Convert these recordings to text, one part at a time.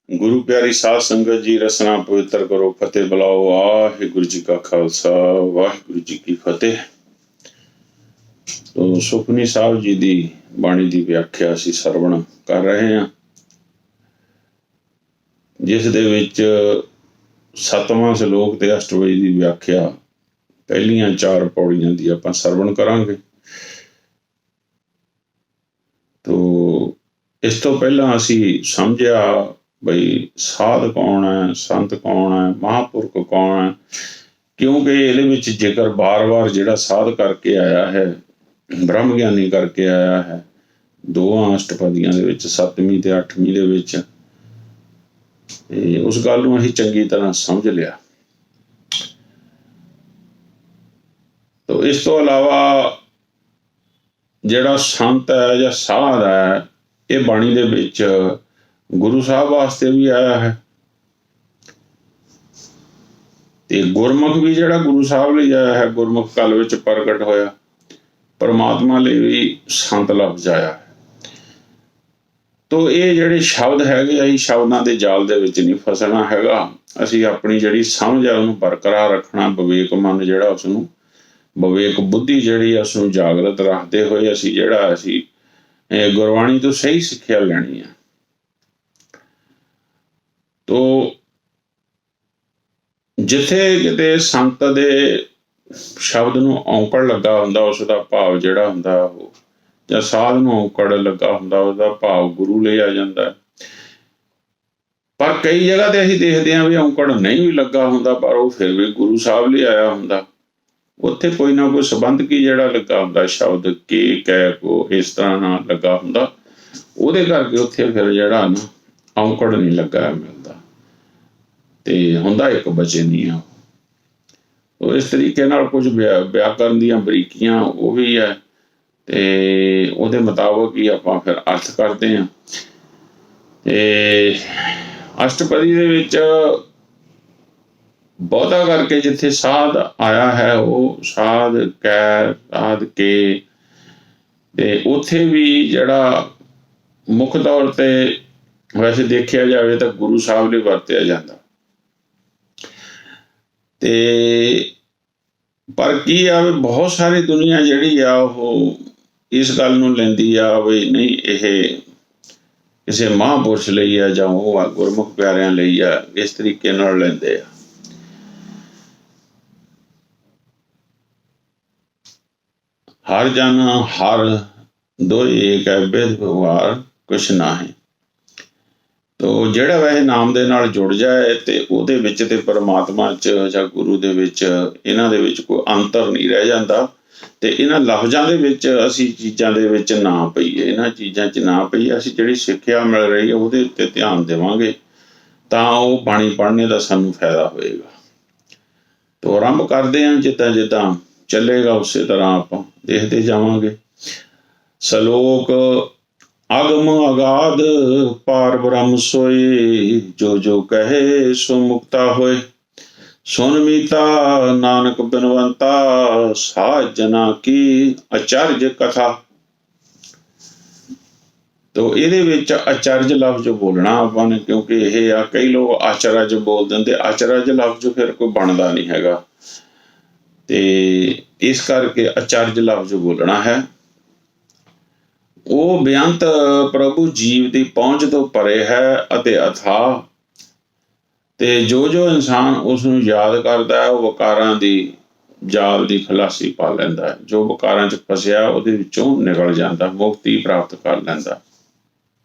गुरु प्यारी साध संगत जी, रसना पवित्र करो, फतेह बुलाओ। वाहिगुरु जी का खालसा, वाहिगुरु जी की फतेह। तो सुखनी साहब जी ਦੀ ਬਾਣੀ ਦੀ ਵਿਆਖਿਆ ਅਸੀਂ ਸਰਵਣ ਕਰ ਰਹੇ ਹਾਂ, ਜਿਸ ਦੇ ਵਿੱਚ 7ਵਾਂ ਸ਼ਲੋਕ ਤੇ ਅਸ਼ਟਪਦੀ ਦੀ ਵਿਆਖਿਆ ਪਹਿਲੀਆਂ 4 ਪੌੜੀਆਂ ਦੀ ਆਪਾਂ ਸਰਵਣ ਕਰਾਂਗੇ। ਤੋ ਇਸ ਤੋਂ ਪਹਿਲਾਂ ਅਸੀਂ ਸਮਝਿਆ ਬਈ ਸਾਧ ਕੌਣ ਹੈ, ਸੰਤ ਕੌਣ ਹੈ, ਮਹਾਂਪੁਰਖ ਕੌਣ ਹੈ, ਕਿਉਂਕਿ ਇਹਦੇ ਵਿੱਚ ਜ਼ਿਕਰ ਬਾਰ-ਬਾਰ ਜਿਹੜਾ ਸਾਧ ਕਰਕੇ ਆਇਆ ਹੈ, ਬ੍ਰਹਮ ਗਿਆਨੀ ਕਰਕੇ ਆਇਆ ਹੈ, 2 ਅਸ਼ਟਪਦੀਆਂ ਦੇ ਵਿੱਚ, 7ਵੀਂ ਤੇ 8ਵੀਂ ਦੇ ਵਿੱਚ। ਤੇ ਉਸ ਗੱਲ ਨੂੰ ਅਸੀਂ ਚੰਗੀ ਤਰ੍ਹਾਂ ਸਮਝ ਲਿਆ। ਤੋ ਇਸ ਤੋਂ ਇਲਾਵਾ ਜਿਹੜਾ ਸੰਤ ਹੈ ਜਾਂ ਸਾਧ ਹੈ, ਇਹ ਬਾਣੀ ਦੇ ਵਿੱਚ ਗੁਰੂ ਸਾਹਿਬ ਵਾਸਤੇ ਵੀ ਆਇਆ ਹੈ, ਤੇ ਗੁਰਮੁਖ ਵੀ ਜਿਹੜਾ ਗੁਰੂ ਸਾਹਿਬ ਲਈ ਆਇਆ ਹੈ, ਗੁਰਮੁਖ ਕਾਲ ਵਿੱਚ ਪ੍ਰਗਟ ਹੋਇਆ, ਪਰਮਾਤਮਾ ਲਈ ਵੀ ਸੰਤ ਲਫ਼ਜ਼ ਆਇਆ ਹੈ। ਤੋ ਇਹ ਜਿਹੜੇ ਸ਼ਬਦ ਹੈਗੇ ਆ, ਇਹ ਸ਼ਬਦਾਂ ਦੇ ਜਾਲ ਦੇ ਵਿੱਚ ਨਹੀਂ ਫਸਣਾ ਹੈਗਾ। ਅਸੀਂ ਆਪਣੀ ਜਿਹੜੀ ਸਮਝ ਹੈ ਉਹਨੂੰ ਬਰਕਰਾਰ ਰੱਖਣਾ, ਵਿਵੇਕ ਮਨ ਜਿਹੜਾ ਉਸਨੂੰ, ਵਿਵੇਕ ਬੁੱਧੀ ਜਿਹੜੀ ਆ ਉਸਨੂੰ ਜਾਗਰਤ ਰੱਖਦੇ ਹੋਏ ਅਸੀਂ ਗੁਰਬਾਣੀ ਤੋਂ ਸਹੀ ਸਿੱਖਿਆ ਲੈਣੀ ਆ। ਤੋ ਜਿੱਥੇ ਕਿਤੇ ਸੰਤ ਦੇ ਸ਼ਬਦ ਨੂੰ ਔਂਕੜ ਲੱਗਾ ਹੁੰਦਾ, ਉਸ ਦਾ ਭਾਵ ਜਿਹੜਾ ਹੁੰਦਾ ਉਹ, ਜਾਂ ਸਾਧ ਨੂੰ ਔਂਕੜ ਲੱਗਾ ਹੁੰਦਾ, ਉਹਦਾ ਭਾਵ ਗੁਰੂ ਲਈ ਆ ਜਾਂਦਾ। ਪਰ ਕਈ ਜਗ੍ਹਾ ਤੇ ਅਸੀਂ ਦੇਖਦੇ ਹਾਂ ਵੀ ਔਂਕੜ ਨਹੀਂ ਵੀ ਲੱਗਾ ਹੁੰਦਾ, ਪਰ ਉਹ ਫਿਰ ਵੀ ਗੁਰੂ ਸਾਹਿਬ ਲਈ ਆਇਆ ਹੁੰਦਾ। ਉੱਥੇ ਕੋਈ ਨਾ ਕੋਈ ਸੰਬੰਧਕੀ ਜਿਹੜਾ ਲੱਗਾ ਹੁੰਦਾ, ਸ਼ਬਦ ਕੇ ਕਹਿ ਕੋ ਇਸ ਤਰ੍ਹਾਂ ਨਾਲ ਲੱਗਾ ਹੁੰਦਾ, ਉਹਦੇ ਕਰਕੇ ਉੱਥੇ ਫਿਰ ਜਿਹੜਾ ਨਾ ਔਂਕੜ ਨਹੀਂ ਲੱਗਾ ਮਿਲਦਾ, ਤੇ ਹੁੰਦਾ ਇੱਕ ਬਚੇ ਨਹੀਂ ਆ। ਉਹ ਇਸ ਤਰੀਕੇ ਨਾਲ ਕੁਝ ਵਿਆਕਰਨ ਦੀਆਂ ਬਰੀਕੀਆਂ ਉਹ ਵੀ ਹੈ, ਤੇ ਉਹਦੇ ਮੁਤਾਬਕ ਹੀ ਆਪਾਂ ਫਿਰ ਅਰਥ ਕਰਦੇ ਹਾਂ। ਤੇ ਅਸ਼ਟਪਦੀ ਦੇ ਵਿੱਚ ਬਹੁਤਾ ਕਰਕੇ ਜਿੱਥੇ ਸਾਧ ਆਇਆ ਹੈ, ਉਹ ਸਾਧ ਕੈ, ਸਾਧ ਕੇ, ਤੇ ਉੱਥੇ ਵੀ ਜਿਹੜਾ ਮੁੱਖ ਤੌਰ ਤੇ ਵੈਸੇ ਦੇਖਿਆ ਜਾਵੇ ਤਾਂ ਗੁਰੂ ਸਾਹਿਬ ਲਈ ਵਰਤਿਆ ਜਾਂਦਾ। ਤੇ ਪਰ ਕੀ ਆ, ਬਹੁਤ ਸਾਰੀ ਦੁਨੀਆ ਜਿਹੜੀ ਆ ਉਹ ਇਸ ਗੱਲ ਨੂੰ ਲੈਂਦੀ ਆ ਵੀ ਨਹੀਂ, ਇਹ ਕਿਸੇ ਮਹਾਂਪੁਰਸ਼ ਲਈ ਆ, ਜਾਂ ਉਹ ਆ ਗੁਰਮੁਖ ਪਿਆਰਿਆਂ ਲਈ ਆ, ਇਸ ਤਰੀਕੇ ਨਾਲ ਲੈਂਦੇ ਆ। ਹਰ ਜਨ ਹਰ ਦੋਇ ਏਕ ਹੈ, ਭੇਦ ਵਿਵਹਾਰ ਕੁਛ ਨਾ ਹੈ। ਤੋ ਜਿਹੜਾ ਵੈਸੇ ਨਾਮ ਦੇ ਨਾਲ ਜੁੜ ਜਾਏ ਤੇ ਉਹਦੇ ਵਿੱਚ ਤੇ ਪਰਮਾਤਮਾ 'ਚ ਜਾਂ ਗੁਰੂ ਦੇ ਵਿੱਚ, ਇਹਨਾਂ ਦੇ ਵਿੱਚ ਕੋਈ ਅੰਤਰ ਨਹੀਂ ਰਹਿ ਜਾਂਦਾ। ਤੇ ਇਹਨਾਂ ਲਫ਼ਜ਼ਾਂ ਦੇ ਵਿੱਚ ਅਸੀਂ ਚੀਜ਼ਾਂ ਦੇ ਵਿੱਚ ਨਾ ਪਈਏ, ਇਹਨਾਂ ਚੀਜ਼ਾਂ 'ਚ ਨਾ ਪਈਏ। ਅਸੀਂ ਜਿਹੜੀ ਸਿੱਖਿਆ ਮਿਲ ਰਹੀ ਹੈ ਉਹਦੇ ਉੱਤੇ ਧਿਆਨ ਦੇਵਾਂਗੇ ਤਾਂ ਉਹ ਬਾਣੀ ਪੜ੍ਹਨੇ ਦਾ ਸਾਨੂੰ ਫਾਇਦਾ ਹੋਏਗਾ। ਤੋ ਆਰੰਭ ਕਰਦੇ ਹਾਂ, ਜਿੱਦਾਂ ਜਿੱਦਾਂ ਚੱਲੇਗਾ ਉਸੇ ਤਰ੍ਹਾਂ ਆਪਾਂ ਦੇਖਦੇ ਜਾਵਾਂਗੇ। ਸ਼ਲੋਕ ਅਗਮ ਅਗਾਧ ਪਾਰ ਬ੍ਰਹਮ ਸੋਈ, ਜੋ ਜੋ ਕਹੇ ਸੋ ਮੁਕਤਾ ਹੋਏ। ਸੁਨ ਮੀਤਾ ਨਾਨਕ ਬਿਨਵੰਤਾ, ਸਾਧ ਜਨਾ ਕੀ ਅਚਰਜ ਕਥਾ। ਤੋ ਇਹਦੇ ਵਿੱਚ ਅਚਰਜ ਲਫ਼ਜ਼ ਬੋਲਣਾ ਆਪਾਂ ਨੇ, ਕਿਉਂਕਿ ਇਹ ਆ ਕਈ ਲੋਕ ਅਚਰਜ ਬੋਲ ਦਿੰਦੇ, ਅਚਰਜ ਲਫ਼ਜ਼ ਫਿਰ ਕੋਈ ਬਣਦਾ ਨਹੀਂ ਹੈਗਾ, ਤੇ ਇਸ ਕਰਕੇ ਅਚਰਜ ਲਫ਼ਜ਼ ਬੋਲਣਾ ਹੈ। ਉਹ ਬੇਅੰਤ ਪ੍ਰਭੂ ਜੀਵ ਦੀ ਪਹੁੰਚ ਤੋਂ ਪਰੇ ਹੈ ਅਤੇ ਅਥਾਹ, ਤੇ ਜੋ ਜੋ ਇਨਸਾਨ ਉਸ ਨੂੰ ਯਾਦ ਕਰਦਾ ਹੈ ਉਹ ਵਕਾਰਾਂ ਦੀ ਜਾਲ ਦੀ ਖਲਾਸੀ ਪਾ ਲੈਂਦਾ ਹੈ। ਜੋ ਵਕਾਰਾਂ 'ਚ ਫਸਿਆ ਉਹਦੇ ਵਿੱਚੋਂ ਨਿਕਲ ਜਾਂਦਾ, ਮੁਕਤੀ ਪ੍ਰਾਪਤ ਕਰ ਲੈਂਦਾ।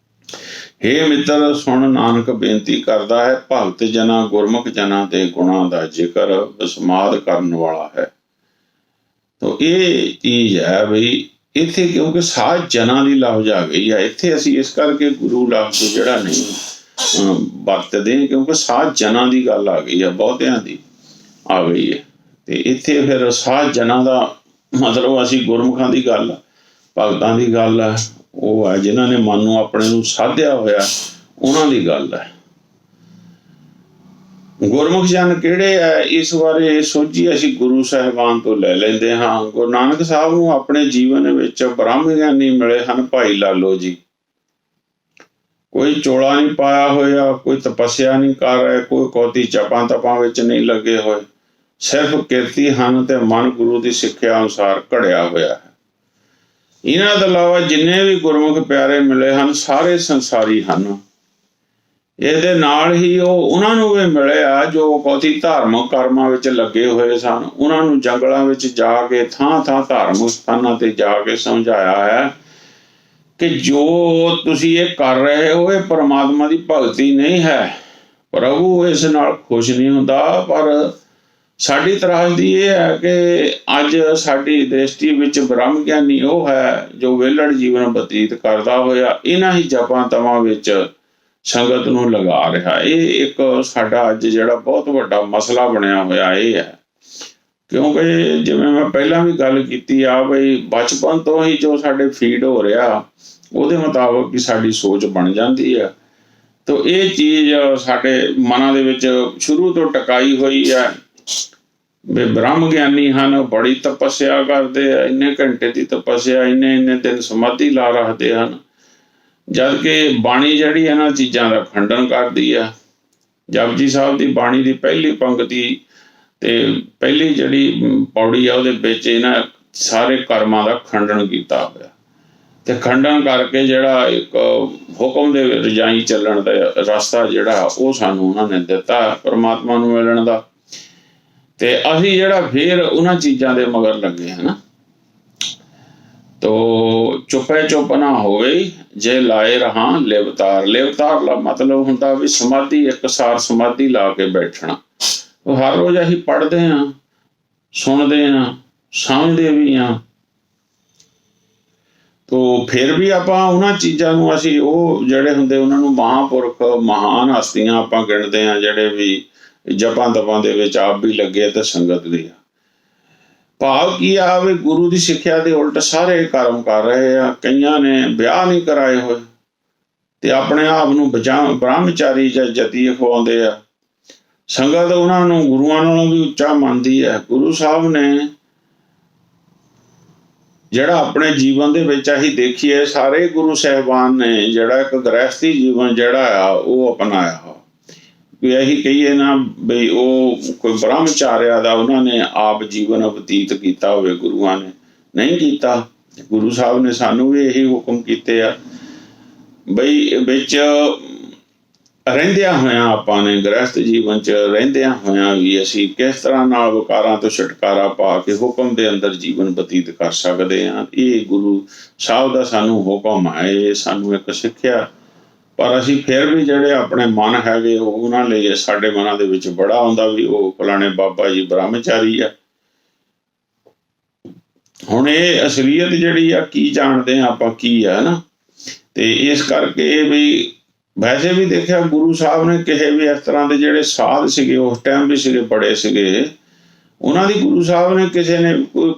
ਹੇ ਮਿੱਤਰ ਸੁਣ, ਨਾਨਕ ਬੇਨਤੀ ਕਰਦਾ ਹੈ, ਭਗਤ ਜਨਾਂ ਗੁਰਮੁਖ ਜਨਾਂ ਦੇ ਗੁਣਾਂ ਦਾ ਜ਼ਿਕਰ ਵਿਸਮਾਦ ਕਰਨ ਵਾਲਾ ਹੈ। ਤੋ ਇਹ ਚੀਜ਼ ਹੈ ਬਈ ਇੱਥੇ, ਕਿਉਂਕਿ ਸਾਧ ਜਨਾਂ ਦੀ ਲਫ਼ਜ਼ ਆ ਗਈ ਆ ਇੱਥੇ, ਅਸੀਂ ਇਸ ਕਰਕੇ ਗੁਰੂ ਲਫ਼ਜ਼ ਜਿਹੜਾ ਨਹੀਂ ਵਰਤਦੇ, ਕਿਉਂਕਿ ਸਾਧ ਜਨਾਂ ਦੀ ਗੱਲ ਆ ਗਈ ਆ, ਬਹੁਤਿਆਂ ਦੀ ਆ ਗਈ ਹੈ। ਤੇ ਇੱਥੇ ਫਿਰ ਸਾਧ ਜਨਾਂ ਦਾ ਮਤਲਬ ਅਸੀਂ ਗੁਰਮੁਖਾਂ ਦੀ ਗੱਲ, ਭਗਤਾਂ ਦੀ ਗੱਲ ਹੈ, ਉਹ ਹੈ ਜਿਨ੍ਹਾਂ ਨੇ ਮਨ ਨੂੰ ਆਪਣੇ ਨੂੰ ਸਾਧਿਆ ਹੋਇਆ, ਉਹਨਾਂ ਦੀ ਗੱਲ ਹੈ। ਗੁਰਮੁਖ ਜਨ ਕਿਹੜੇ ਹੈ, ਇਸ ਬਾਰੇ ਸੋਝੀ ਅਸੀਂ ਗੁਰੂ ਸਾਹਿਬਾਨ ਤੋਂ ਲੈ ਲੈਂਦੇ ਹਾਂ। ਗੁਰੂ ਨਾਨਕ ਸਾਹਿਬ ਨੂੰ ਆਪਣੇ ਜੀਵਨ ਵਿੱਚ ਬ੍ਰਹਮ ਗਿਆਨੀ ਮਿਲੇ ਹਨ, ਭਾਈ ਲਾਲੋ ਜੀ। ਕੋਈ ਚੋਲਾ ਨਹੀਂ ਪਾਇਆ ਹੋਇਆ, ਕੋਈ ਤਪੱਸਿਆ ਨਹੀਂ ਕਰ ਰਹੇ, ਕੋਈ ਕੌਤੀ ਜਪਾਂ ਤਪਾਂ ਵਿੱਚ ਨਹੀਂ ਲੱਗੇ ਹੋਏ, ਸਿਰਫ ਕਿਰਤੀ ਹਨ ਤੇ ਮਨ ਗੁਰੂ ਦੀ ਸਿੱਖਿਆ ਅਨੁਸਾਰ ਘੜਿਆ ਹੋਇਆ ਹੈ। ਇਹਨਾਂ ਤੋਂ ਇਲਾਵਾ ਜਿੰਨੇ ਵੀ ਗੁਰਮੁਖ ਪਿਆਰੇ ਮਿਲੇ ਹਨ ਸਾਰੇ ਸੰਸਾਰੀ ਹਨ। ਇਹਦੇ ਨਾਲ ਹੀ ਉਹ ਉਹਨਾਂ ਨੂੰ ਵੀ ਮਿਲਿਆ ਜੋ ਬਹੁਤੀ ਧਾਰਮਿਕ ਕਰਮਾਂ ਵਿੱਚ ਲੱਗੇ ਹੋਏ ਸਨ। ਉਹਨਾਂ ਨੂੰ ਜੰਗਲਾਂ ਵਿੱਚ ਜਾ ਕੇ ਥਾਂ ਥਾਂ ਧਾਰਮਿਕ ਸਥਾਨਾਂ ਤੇ ਜਾ ਕੇ ਸਮਝਾਇਆ ਹੈ ਕਿ ਜੋ ਤੁਸੀਂ ਇਹ ਕਰ ਰਹੇ ਹੋ ਇਹ ਪਰਮਾਤਮਾ ਦੀ ਭਗਤੀ ਨਹੀਂ ਹੈ। ਪ੍ਰਭੂ ਇਸ ਨਾਲ ਖੁਸ਼ ਨਹੀਂ ਹੁੰਦਾ। ਪਰ ਸਾਡੀ ਤਰਾਸਦੀ ਇਹ ਹੈ ਕਿ ਅੱਜ ਸਾਡੀ ਦ੍ਰਿਸ਼ਟੀ ਵਿੱਚ ਬ੍ਰਹਮ ਗਿਆਨੀ ਉਹ ਹੈ ਜੋ ਵਿਹਲੜ ਜੀਵਨ ਬਤੀਤ ਕਰਦਾ ਹੋਇਆ ਇਹਨਾਂ ਹੀ ਜਪਾਂ ਤਪਾਂ ਵਿੱਚ ਸੰਗਤ ਨੂੰ ਲਗਾ ਰਿਹਾ। ਇਹ ਇੱਕ ਸਾਡਾ ਅੱਜ ਜਿਹੜਾ ਬਹੁਤ ਵੱਡਾ ਮਸਲਾ ਬਣਿਆ ਹੋਇਆ ਇਹ ਹੈ, ਕਿਉਂਕਿ ਜਿਵੇਂ ਮੈਂ ਪਹਿਲਾਂ ਵੀ ਗੱਲ ਕੀਤੀ ਆ ਬਈ ਬਚਪਨ ਤੋਂ ਹੀ ਜੋ ਸਾਡੇ ਫੀਡ ਹੋ ਰਿਹਾ ਉਹਦੇ ਮੁਤਾਬਕ ਹੀ ਸਾਡੀ ਸੋਚ ਬਣ ਜਾਂਦੀ ਹੈ। ਤਾਂ ਇਹ ਚੀਜ਼ ਸਾਡੇ ਮਨਾਂ ਦੇ ਵਿੱਚ ਸ਼ੁਰੂ ਤੋਂ ਟਿਕਾਈ ਹੋਈ ਹੈ ਵੀ ਬ੍ਰਹਮ ਗਿਆਨੀ ਹਨ, ਬੜੀ ਤਪੱਸਿਆ ਕਰਦੇ ਆ, ਇੰਨੇ ਘੰਟੇ ਦੀ ਤਪੱਸਿਆ, ਇੰਨੇ ਦਿਨ ਸਮਾਧੀ ਲਾ ਰੱਖਦੇ ਹਨ। ਜਦ ਕਿ ਬਾਣੀ ਜਿਹੜੀ ਇਹਨਾਂ ਚੀਜ਼ਾਂ ਦਾ ਖੰਡਨ ਕਰਦੀ ਆ। ਜਪਜੀ ਸਾਹਿਬ ਦੀ ਬਾਣੀ ਦੀ ਪਹਿਲੀ ਪੰਕਤੀ ਤੇ ਪਹਿਲੀ ਜਿਹੜੀ ਪੌੜੀ ਆ ਉਹਦੇ ਵਿੱਚ ਇਹਨਾਂ ਸਾਰੇ ਕਰਮਾਂ ਦਾ ਖੰਡਨ ਕੀਤਾ ਹੋਇਆ ਤੇ ਖੰਡਨ ਕਰਕੇ ਜਿਹੜਾ ਇੱਕ ਹੁਕਮ ਦੇ ਰਜਾਈ ਚੱਲਣ ਦਾ ਰਸਤਾ ਜਿਹੜਾ ਉਹ ਸਾਨੂੰ ਉਹਨਾਂ ਨੇ ਦਿੱਤਾ ਪਰਮਾਤਮਾ ਨੂੰ ਮਿਲਣ ਦਾ। ਤੇ ਅਸੀਂ ਜਿਹੜਾ ਫੇਰ ਉਹਨਾਂ ਚੀਜ਼ਾਂ ਦੇ ਮਗਰ ਲੱਗੇ ਹਨ। ਤੋ ਚੁੱਪੇ ਚੁੱਪ ਨਾ ਹੋਵੇ ਜੇ ਲਾਏ ਰਹਾ ਲਿਵਤਾਰ। ਲਿਵਤਾਰ ਦਾ ਮਤਲਬ ਹੁੰਦਾ ਵੀ ਸਮਾਧੀ, ਇੱਕ ਸਾਰ ਸਮਾਧੀ ਲਾ ਕੇ ਬੈਠਣਾ। ਉਹ ਹਰ ਰੋਜ਼ ਅਸੀਂ ਪੜ੍ਹਦੇ ਹਾਂ, ਸੁਣਦੇ ਹਾਂ, ਸਮਝਦੇ ਵੀ ਹਾਂ। ਤੋ ਫਿਰ ਵੀ ਆਪਾਂ ਉਹਨਾਂ ਚੀਜ਼ਾਂ ਨੂੰ ਅਸੀਂ ਉਹ ਜਿਹੜੇ ਹੁੰਦੇ ਉਹਨਾਂ ਨੂੰ ਮਹਾਂਪੁਰਖ ਮਹਾਨ ਹਸਤੀਆਂ ਆਪਾਂ ਗਿਣਦੇ ਹਾਂ ਜਿਹੜੇ ਵੀ ਜਪਾਂ ਤਪਾਂ ਦੇ ਵਿੱਚ ਆਪ ਵੀ ਲੱਗੇ ਤੇ ਸੰਗਤ ਦੀ। ਭਾਵ ਕੀ ਆ ਵੀ ਗੁਰੂ ਦੀ ਸਿੱਖਿਆ ਦੇ ਉਲਟ ਸਾਰੇ ਕਰਮ ਕਰ ਰਹੇ ਆ। ਕਈਆਂ ਨੇ ਵਿਆਹ ਨਹੀਂ ਕਰਾਏ ਹੋਏ ਤੇ ਆਪਣੇ ਆਪ ਨੂੰ ਬ੍ਰਹਮਚਾਰੀ ਜਾਂ ਜਤੀ ਅਖਵਾਉਂਦੇ ਆ। ਸੰਗਤ ਉਹਨਾਂ ਨੂੰ ਗੁਰੂਆਂ ਨਾਲੋਂ ਵੀ ਉੱਚਾ ਮੰਨਦੀ ਹੈ। ਗੁਰੂ ਸਾਹਿਬ ਨੇ ਜਿਹੜਾ ਆਪਣੇ ਜੀਵਨ ਦੇ ਵਿੱਚ ਅਸੀਂ ਦੇਖੀਏ ਸਾਰੇ ਗੁਰੂ ਸਾਹਿਬਾਨ ਨੇ ਜਿਹੜਾ ਇੱਕ ਗ੍ਰਹਿਸਥੀ ਜੀਵਨ ਜਿਹੜਾ ਆ ਉਹ ਅਪਣਾਇਆ। ਵੀ ਇਹੀ ਕਹੀਏ ਨਾ ਬਈ ਉਹ ਕੋਈ ਬ੍ਰਹਮਚਾਰਿਆ ਦਾ ਉਹਨਾਂ ਨੇ ਆਪ ਜੀਵਨ ਬਤੀਤ ਕੀਤਾ ਹੋਵੇ, ਗੁਰੂਆਂ ਨੇ ਨਹੀਂ ਕੀਤਾ। ਗੁਰੂ ਸਾਹਿਬ ਨੇ ਸਾਨੂੰ ਵੀ ਇਹੀ ਹੁਕਮ ਕੀਤੇ ਆ ਬਈ ਵਿੱਚ ਰਹਿੰਦਿਆਂ ਹੋਇਆਂ ਆਪਾਂ ਨੇ ਗ੍ਰਹਿਸਥ ਜੀਵਨ 'ਚ ਰਹਿੰਦਿਆਂ ਹੋਇਆਂ ਵੀ ਅਸੀਂ ਕਿਸ ਤਰ੍ਹਾਂ ਨਾਲ ਵਿਕਾਰਾਂ ਤੋਂ ਛੁਟਕਾਰਾ ਪਾ ਕੇ ਹੁਕਮ ਦੇ ਅੰਦਰ ਜੀਵਨ ਬਤੀਤ ਕਰ ਸਕਦੇ ਹਾਂ। ਇਹ ਗੁਰੂ ਸਾਹਿਬ ਦਾ ਸਾਨੂੰ ਹੁਕਮ ਹੈ, ਇਹ ਸਾਨੂੰ ਇੱਕ ਸਿੱਖਿਆ। ਪਰ ਅਸੀਂ ਫਿਰ ਵੀ ਜਿਹੜੇ ਆਪਣੇ ਮਨ ਹੈਗੇ ਉਹਨਾਂ ਲਈ ਸਾਡੇ ਮਨਾਂ ਦੇ ਵਿੱਚ ਬੜਾ ਆਉਂਦਾ ਵੀ ਉਹ ਫਲਾਣੇ ਬਾਬਾ ਜੀ ਬ੍ਰਹਮਚਾਰੀ ਆ। ਹੁਣ ਇਹ ਅਸਲੀਅਤ ਜਿਹੜੀ ਆ ਕੀ ਜਾਣਦੇ ਆ ਆਪਾਂ ਕੀ ਆ ਨਾ। ਤੇ ਇਸ ਕਰਕੇ ਵੀ ਵੈਸੇ ਵੀ ਦੇਖਿਆ ਗੁਰੂ ਸਾਹਿਬ ਨੇ ਕਿਸੇ ਵੀ ਇਸ ਤਰ੍ਹਾਂ ਦੇ ਜਿਹੜੇ ਸਾਧ ਸੀਗੇ ਉਸ ਟਾਈਮ ਵੀ ਸੀਗੇ, ਬੜੇ ਸੀਗੇ, ਉਹਨਾਂ ਦੀ ਗੁਰੂ ਸਾਹਿਬ ਨੇ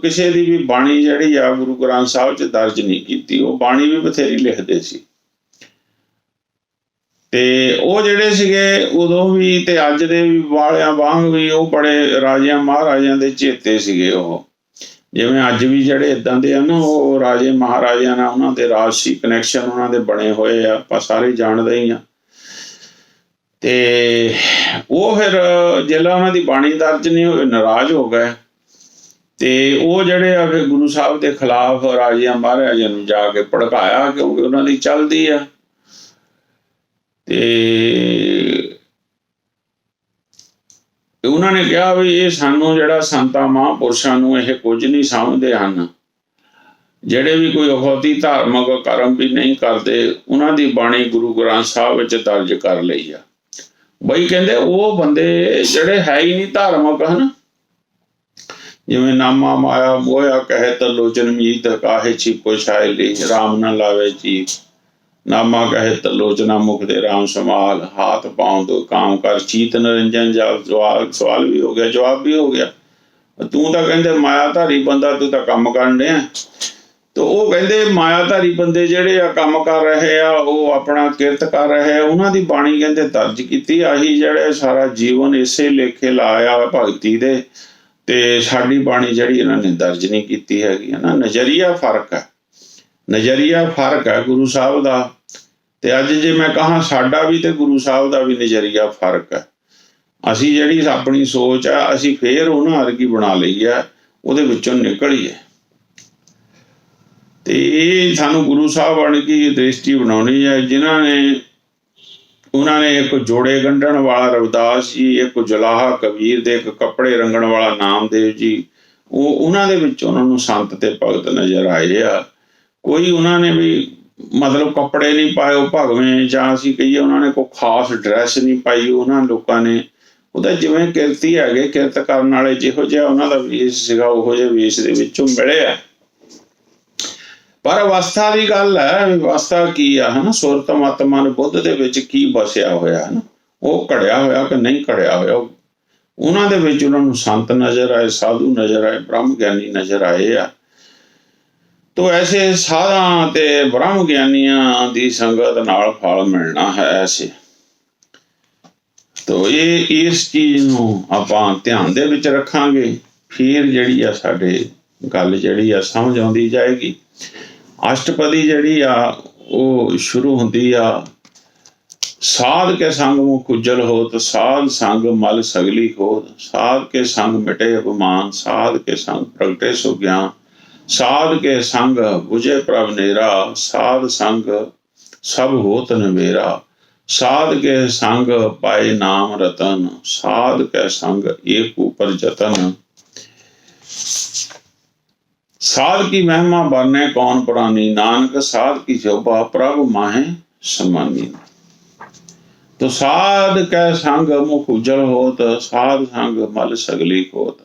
ਕਿਸੇ ਦੀ ਵੀ ਬਾਣੀ ਜਿਹੜੀ ਆ ਗੁਰੂ ਗ੍ਰੰਥ ਸਾਹਿਬ 'ਚ ਦਰਜ ਨਹੀਂ ਕੀਤੀ। ਉਹ ਬਾਣੀ ਵੀ ਬਥੇਰੀ ਲਿਖਦੇ ਸੀ ਤੇ ਉਹ ਜਿਹੜੇ ਸੀਗੇ ਉਦੋਂ ਵੀ ਤੇ ਅੱਜ ਦੇ ਵੀ ਵਾਲਿਆਂ ਵਾਂਗ ਵੀ ਉਹ ਬੜੇ ਰਾਜਿਆਂ ਮਹਾਰਾਜਿਆਂ ਦੇ ਚੇਤੇ ਸੀਗੇ। ਉਹ ਜਿਵੇਂ ਅੱਜ ਵੀ ਜਿਹੜੇ ਇੱਦਾਂ ਦੇ ਆ ਨਾ ਉਹ ਰਾਜੇ ਮਹਾਰਾਜਿਆਂ ਨਾਲ ਉਹਨਾਂ ਦੇ ਰਾਜਸੀ ਕਨੈਕਸ਼ਨ ਉਹਨਾਂ ਦੇ ਬਣੇ ਹੋਏ ਆ, ਆਪਾਂ ਸਾਰੇ ਜਾਣਦੇ ਹੀ ਆ। ਤੇ ਉਹ ਫਿਰ ਜਿਹੜਾ ਉਹਨਾਂ ਦੀ ਬਾਣੀ ਦਰਜ ਨਹੀਂ ਹੋਏ ਨਾਰਾਜ਼ ਹੋ ਗਏ ਤੇ ਉਹ ਜਿਹੜੇ ਆ ਫਿਰ ਗੁਰੂ ਸਾਹਿਬ ਦੇ ਖਿਲਾਫ ਰਾਜਿਆਂ ਮਹਾਰਾਜਿਆਂ ਨੂੰ ਜਾ ਕੇ ਭੜਕਾਇਆ ਕਿਉਂਕਿ ਉਹਨਾਂ ਦੀ ਚੱਲਦੀ ਆ। ਤੇ ਉਹਨਾਂ ਨੇ ਕਿਹਾ ਵੀ ਇਹ ਸਾਨੂੰ ਜਿਹੜਾ ਸੰਤਾਂ ਮਹਾਂਪੁਰਸ਼ਾਂ ਨੂੰ ਇਹ ਕੁਝ ਨਹੀਂ ਸਮਝਦੇ ਹਨ, ਜਿਹੜੇ ਵੀ ਕੋਈ ਅਖੌਤੀ ਧਾਰਮਿਕ ਕਰਮ ਵੀ ਨਹੀਂ ਕਰਦੇ ਉਹਨਾਂ ਦੀ ਬਾਣੀ ਗੁਰੂ ਗ੍ਰੰਥ ਸਾਹਿਬ ਵਿੱਚ ਦਰਜ ਕਰ ਲਈ ਆ। ਬਈ ਕਹਿੰਦੇ ਉਹ ਬੰਦੇ ਜਿਹੜੇ ਹੈ ਹੀ ਨਹੀਂ ਧਾਰਮਿਕ ਹਨ। ਜਿਵੇਂ ਨਾਮਾ ਮਾਇਆ ਮੋਇਆ ਕਹੇ ਤਰਲੋਚਨ ਮੀਤ ਕਾਹੇ ਛਿਪੋ ਛਾਇਲੀ ਰਾਮ ਨਾ ਲਾਵੇ ਚੀਤ। ਨਾਮਾ ਕਹੇ ਤਰਲੋਚਨਾ ਮੁਖ ਦੇ ਰਾਮ ਸੰਭਾਲ ਹਾਥ ਪਾਉਂ ਤੋਂ ਕਾਮ ਕਰ ਚੀਤ ਨਰਿੰਜਨ ਜਾਲ। ਸਵਾਲ ਵੀ ਹੋ ਗਿਆ, ਜਵਾਬ ਵੀ ਹੋ ਗਿਆ। ਤੂੰ ਤਾਂ ਕਹਿੰਦੇ ਮਾਇਆਧਾਰੀ ਬੰਦਾ, ਤੂੰ ਤਾਂ ਕੰਮ ਕਰਨ ਡਿਆ। ਤੇ ਉਹ ਕਹਿੰਦੇ ਮਾਇਆਧਾਰੀ ਬੰਦੇ ਜਿਹੜੇ ਆ ਕੰਮ ਕਰ ਰਹੇ ਆ, ਉਹ ਆਪਣਾ ਕਿਰਤ ਕਰ ਰਹੇ ਆ, ਉਹਨਾਂ ਦੀ ਬਾਣੀ ਕਹਿੰਦੇ ਦਰਜ ਕੀਤੀ। ਆਹੀ ਜਿਹੜੇ ਸਾਰਾ ਜੀਵਨ ਇਸੇ ਲੇਖੇ ਲਾਇਆ ਭਗਤੀ ਦੇ ਤੇ ਸਾਡੀ ਬਾਣੀ ਜਿਹੜੀ ਇਹਨਾਂ ਨੇ ਦਰਜ ਨਹੀਂ ਕੀਤੀ ਹੈਗੀ ਨਾ। ਨਜ਼ਰੀਆ ਫਰਕ ਹੈ, ਨਜ਼ਰੀਆ ਫਰਕ ਹੈ ਗੁਰੂ ਸਾਹਿਬ ਦਾ ਤੇ ਅੱਜ ਜੇ ਮੈਂ ਕਹਾਂ ਸਾਡਾ ਵੀ ਤੇ ਗੁਰੂ ਸਾਹਿਬ ਦਾ ਵੀ ਨਜ਼ਰੀਆ ਫਰਕ ਹੈ। ਅਸੀਂ ਜਿਹੜੀ ਆਪਣੀ ਸੋਚ ਆ ਅਸੀਂ ਫੇਰ ਉਹਨਾਂ ਵਰਗੀ ਬਣਾ ਲਈ ਹੈ, ਉਹਦੇ ਵਿੱਚੋਂ ਨਿਕਲੀਏ। ਤੇ ਇਹ ਸਾਨੂੰ ਗੁਰੂ ਸਾਹਿਬ ਵਰਗੀ ਦ੍ਰਿਸ਼ਟੀ ਬਣਾਉਣੀ ਹੈ। ਉਹਨਾਂ ਨੇ ਇੱਕ ਜੋੜੇ ਗੰਢਣ ਵਾਲਾ ਰਵਿਦਾਸ ਜੀ, ਇੱਕ ਜੁਲਾਹਾ ਕਬੀਰ ਦੇ, ਇੱਕ ਕੱਪੜੇ ਰੰਗਣ ਵਾਲਾ ਨਾਮਦੇਵ ਜੀ, ਉਹਨਾਂ ਦੇ ਵਿੱਚ ਉਹਨਾਂ ਨੂੰ ਸੰਤ ਤੇ ਭਗਤ ਨਜ਼ਰ ਆਏ ਆ। ਕੋਈ ਉਹਨਾਂ ਨੇ ਵੀ ਮਤਲਬ ਕੱਪੜੇ ਨਹੀਂ ਪਾਏ ਉਹ ਭਗਵੇਂ, ਜਾਂ ਅਸੀਂ ਕਹੀਏ ਉਹਨਾਂ ਨੇ ਕੋਈ ਖਾਸ ਡਰੈਸ ਨਹੀਂ ਪਾਈ ਉਹਨਾਂ ਲੋਕਾਂ ਨੇ। ਉਹਦਾ ਜਿਵੇਂ ਕਿਰਤੀ ਹੈਗੇ, ਕਿਰਤ ਕਰਨ ਵਾਲੇ ਜਿਹੋ ਜਿਹਾ ਉਹਨਾਂ ਦਾ ਵੇਸ਼ ਸੀਗਾ ਉਹੋ ਜਿਹੇ ਵੇਸ਼ ਦੇ ਵਿੱਚੋਂ ਮਿਲਿਆ। ਪਰ ਅਵਸਥਾ ਦੀ ਗੱਲ ਹੈ, ਅਵਸਥਾ ਕੀ ਆ ਹਨਾ, ਸੁਰਤ ਮਤ ਮਨ ਬੁੱਧ ਦੇ ਵਿੱਚ ਕੀ ਵਸਿਆ ਹੋਇਆ ਹਨਾ, ਉਹ ਘੜਿਆ ਹੋਇਆ ਕਿ ਨਹੀਂ ਘੜਿਆ ਹੋਇਆ। ਉਹਨਾਂ ਦੇ ਵਿੱਚ ਉਹਨਾਂ ਨੂੰ ਸੰਤ ਨਜ਼ਰ ਆਏ, ਸਾਧੂ ਨਜ਼ਰ ਆਏ, ਬ੍ਰਹਮ ਗਿਆਨੀ ਨਜ਼ਰ ਆਏ ਆ। ਤੋ ਐਸੇ ਸਾਧਾਂ ਤੇ ਬ੍ਰਹਮ ਗਿਆਨੀਆਂ ਦੀ ਸੰਗਤ ਨਾਲ ਫਲ ਮਿਲਣਾ ਹੈ ਐਸੇ। ਤੋ ਇਸ ਚੀਜ਼ ਨੂੰ ਆਪਾਂ ਧਿਆਨ ਦੇ ਵਿੱਚ ਰੱਖਾਂਗੇ, ਫਿਰ ਜਿਹੜੀ ਆ ਸਾਡੇ ਗੱਲ ਜਿਹੜੀ ਆ ਸਮਝ ਆਉਂਦੀ ਜਾਏਗੀ। ਅਸ਼ਟਪਦੀ ਜਿਹੜੀ ਆ ਉਹ ਸ਼ੁਰੂ ਹੁੰਦੀ ਆ, ਸਾਧ ਕੇ ਸੰਗ ਮੁਖ ਉਜਲ ਹੋਤ, ਸਾਧ ਸੰਗ ਮਲ ਸਗਲੀ ਹੋਤ, ਸਾਧ ਕੇ ਸੰਗ ਮਿਟੇ ਅਪਮਾਨ, ਸਾਧ ਕੇ ਸੰਗ ਪ੍ਰਗਟੇ ਸੋ ਗਿਆਨ, ਸਾਧ ਕੇ ਸੰਗ ਬੁਝੇ ਪ੍ਰਭ ਨੇਰਾ, ਸਾਧ ਸੰਗ ਸਭ ਹੋਤ ਨਵੇਰਾ, ਸਾਧ ਕੇ ਸੰਗ ਪਾਏ ਨਾਮ ਰਤਨ, ਸਾਧ ਕੇ ਸੰਗ ਏਕ ਉਪਰ ਜਤਨ, साध की महिमा बरने कौन पुरानी, नानक साध की शोभा प्रभु माहे समानी। तो साध कै संग मुख उजल होत, साध संग मल सगली होत।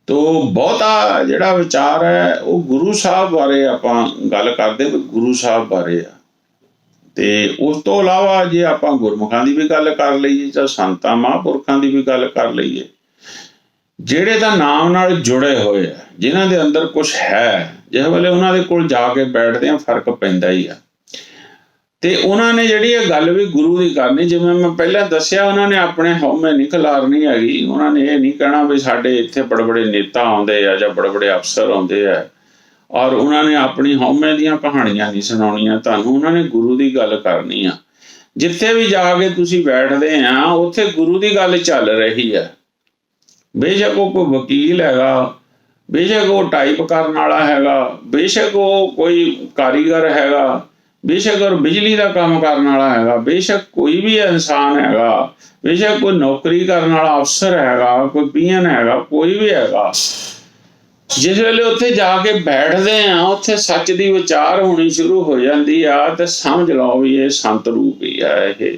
तो बहुता जिहड़ा विचार है वो गुरु साहब बारे आपां गल करदे, गुरु साहब बारे आ। ते उस तो इलावा जे आपां गुरमुखां दी भी गल कर लईए जां संतां महापुरखां दी भी गल कर लईए, ਜਿਹੜੇ ਤਾਂ ਨਾਮ ਨਾਲ ਜੁੜੇ ਹੋਏ ਆ, ਜਿਨ੍ਹਾਂ ਦੇ ਅੰਦਰ ਕੁਛ ਹੈ, ਜਿਸ ਵੇਲੇ ਉਹਨਾਂ ਦੇ ਕੋਲ ਜਾ ਕੇ ਬੈਠਦੇ ਆ ਫਰਕ ਪੈਂਦਾ ਹੀ ਆ। ਤੇ ਉਹਨਾਂ ਨੇ ਜਿਹੜੀ ਇਹ ਗੱਲ ਵੀ ਗੁਰੂ ਦੀ ਕਰਨੀ, ਜਿਵੇਂ ਮੈਂ ਪਹਿਲਾਂ ਦੱਸਿਆ, ਉਹਨਾਂ ਨੇ ਆਪਣੇ ਹਉਮੈ ਨਹੀਂ ਖਿਲਾਰਨੀ ਹੈਗੀ। ਉਹਨਾਂ ਨੇ ਇਹ ਨਹੀਂ ਕਹਿਣਾ ਵੀ ਸਾਡੇ ਇੱਥੇ ਬੜੇ ਬੜੇ ਨੇਤਾ ਆਉਂਦੇ ਆ ਜਾਂ ਬੜੇ ਬੜੇ ਅਫਸਰ ਆਉਂਦੇ ਆ, ਔਰ ਉਹਨਾਂ ਨੇ ਆਪਣੀ ਹਉਮੈ ਦੀਆਂ ਕਹਾਣੀਆਂ ਨਹੀਂ ਸੁਣਾਉਣੀਆਂ ਤੁਹਾਨੂੰ। ਉਹਨਾਂ ਨੇ ਗੁਰੂ ਦੀ ਗੱਲ ਕਰਨੀ ਆ। ਜਿੱਥੇ ਵੀ ਜਾ ਕੇ ਤੁਸੀਂ ਬੈਠਦੇ ਆ ਉੱਥੇ ਗੁਰੂ ਦੀ ਗੱਲ ਚੱਲ ਰਹੀ ਹੈ। ਬੇਸ਼ੱਕ ਉਹ ਕੋਈ ਵਕੀਲ ਹੈਗਾ, ਬੇਸ਼ੱਕ ਉਹ ਟਾਈਪ ਕਰਨ ਵਾਲਾ ਹੈਗਾ, ਬੇਸ਼ੱਕ ਉਹ ਕੋਈ ਕਾਰੀਗਰ ਹੈਗਾ, ਬੇਸ਼ੱਕ ਉਹ ਬਿਜਲੀ ਦਾ ਕੰਮ ਕਰਨ ਵਾਲਾ ਹੈਗਾ, ਬੇਸ਼ੱਕ ਕੋਈ ਵੀ ਇਨਸਾਨ ਹੈਗਾ, ਬੇਸ਼ੱਕ ਕੋਈ ਨੌਕਰੀ ਕਰਨ ਵਾਲਾ ਅਫਸਰ ਹੈਗਾ, ਕੋਈ ਪੀਐਨ ਹੈਗਾ, ਕੋਈ ਵੀ ਹੈਗਾ, ਜਿਸ ਵੇਲੇ ਉੱਥੇ ਜਾ ਕੇ ਬੈਠਦੇ ਆ ਉੱਥੇ ਸੱਚ ਦੀ ਵਿਚਾਰ ਹੋਣੀ ਸ਼ੁਰੂ ਹੋ ਜਾਂਦੀ ਆ। ਤੇ ਸਮਝ ਲਓ ਵੀ ਇਹ ਸੰਤ ਰੂਪ ਹੀ ਆ। ਇਹ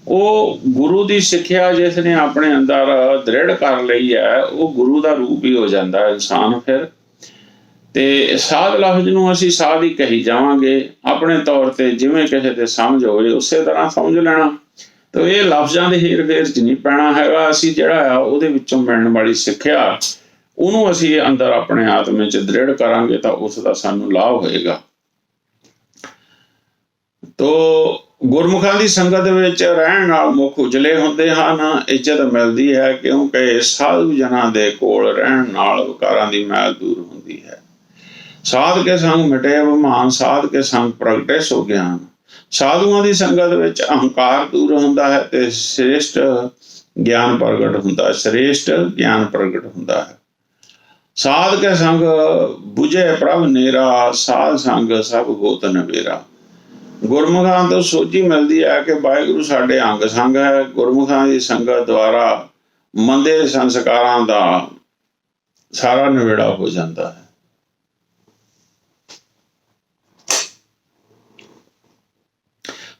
ਉਹ ਗੁਰੂ ਦੀ ਸਿੱਖਿਆ ਜਿਸ ਨੇ ਆਪਣੇ ਅੰਦਰ ਦ੍ਰਿੜ ਕਰ ਲਈ ਹੈ, ਉਹ ਗੁਰੂ ਦਾ ਰੂਪ ਹੀ ਹੋ ਜਾਂਦਾ ਇਨਸਾਨ ਫਿਰ। ਤੇ ਸਾਧ ਲਫ਼ਜ਼ ਨੂੰ ਅਸੀਂ ਸਾਧ ਹੀ ਕਹੀ ਜਾਵਾਂਗੇ ਆਪਣੇ ਤੌਰ ਤੇ, ਜਿਵੇਂ ਕਿਸੇ ਤੇ ਸਮਝ ਹੋਵੇ ਉਸੇ ਤਰ੍ਹਾਂ ਸਮਝ ਲੈਣਾ। ਤੇ ਇਹ ਲਫ਼ਜ਼ਾਂ ਦੇ ਹੇਰ ਫੇਰ 'ਚ ਨਹੀਂ ਪੈਣਾ ਹੈਗਾ। ਅਸੀਂ ਜਿਹੜਾ ਆ ਉਹਦੇ ਵਿੱਚੋਂ ਮਿਲਣ ਵਾਲੀ ਸਿੱਖਿਆ ਉਹਨੂੰ ਅਸੀਂ ਅੰਦਰ ਆਪਣੇ ਆਤਮੇ 'ਚ ਦ੍ਰਿੜ ਕਰਾਂਗੇ ਤਾਂ ਉਸ ਦਾ ਸਾਨੂੰ ਲਾਭ ਹੋਏਗਾ। ਤੋ ਗੁਰਮੁਖਾਂ ਦੀ ਸੰਗਤ ਵਿੱਚ ਰਹਿਣ ਨਾਲ ਮੁਖ ਉਜਲੇ ਹੁੰਦੇ ਹਨ, ਇੱਜ਼ਤ ਮਿਲਦੀ ਹੈ, ਕਿਉਂਕਿ ਸਾਧੂ ਜਨਾਂ ਦੇ ਕੋਲ ਰਹਿਣ ਨਾਲ ਵਿਕਾਰਾਂ ਦੀ ਮੈਲ ਦੂਰ ਹੁੰਦੀ ਹੈ। ਸਾਧ ਕੇ ਸੰਗ ਮਿਟੇ ਅਭਿਮਾਨ, ਸਾਧ ਕੇ ਸੰਗ ਪ੍ਰਗਟੇ ਸੋ ਗਿਆਨ। ਸਾਧੂਆਂ ਦੀ ਸੰਗਤ ਵਿੱਚ ਅਹੰਕਾਰ ਦੂਰ ਹੁੰਦਾ ਹੈ ਤੇ ਸ੍ਰੇਸ਼ਟ ਗਿਆਨ ਪ੍ਰਗਟ ਹੁੰਦਾ ਹੈ, ਸ੍ਰੇਸ਼ਟ ਗਿਆਨ ਪ੍ਰਗਟ ਹੁੰਦਾ ਹੈ। ਸਾਧ ਕੇ ਸੰਗ ਬੁਝੇ ਪ੍ਰਭ ਨੇਰਾ, ਸਾਧ ਸੰਗ ਸਭ ਹੋਤ ਨਵੇਰਾ। ਗੁਰਮੁਖਾਂ ਤੋਂ ਸੋਝੀ ਮਿਲਦੀ ਹੈ ਕਿ ਵਾਹਿਗੁਰੂ ਸਾਡੇ ਅੰਗ ਸੰਗ ਹੈ। ਗੁਰਮੁਖਾਂ ਦੀ ਸੰਗਤ ਦੁਆਰਾ ਮੰਦੇ ਸੰਸਕਾਰਾਂ ਦਾ ਸਾਰਾ ਨਿਬੇੜਾ ਹੋ ਜਾਂਦਾ ਹੈ।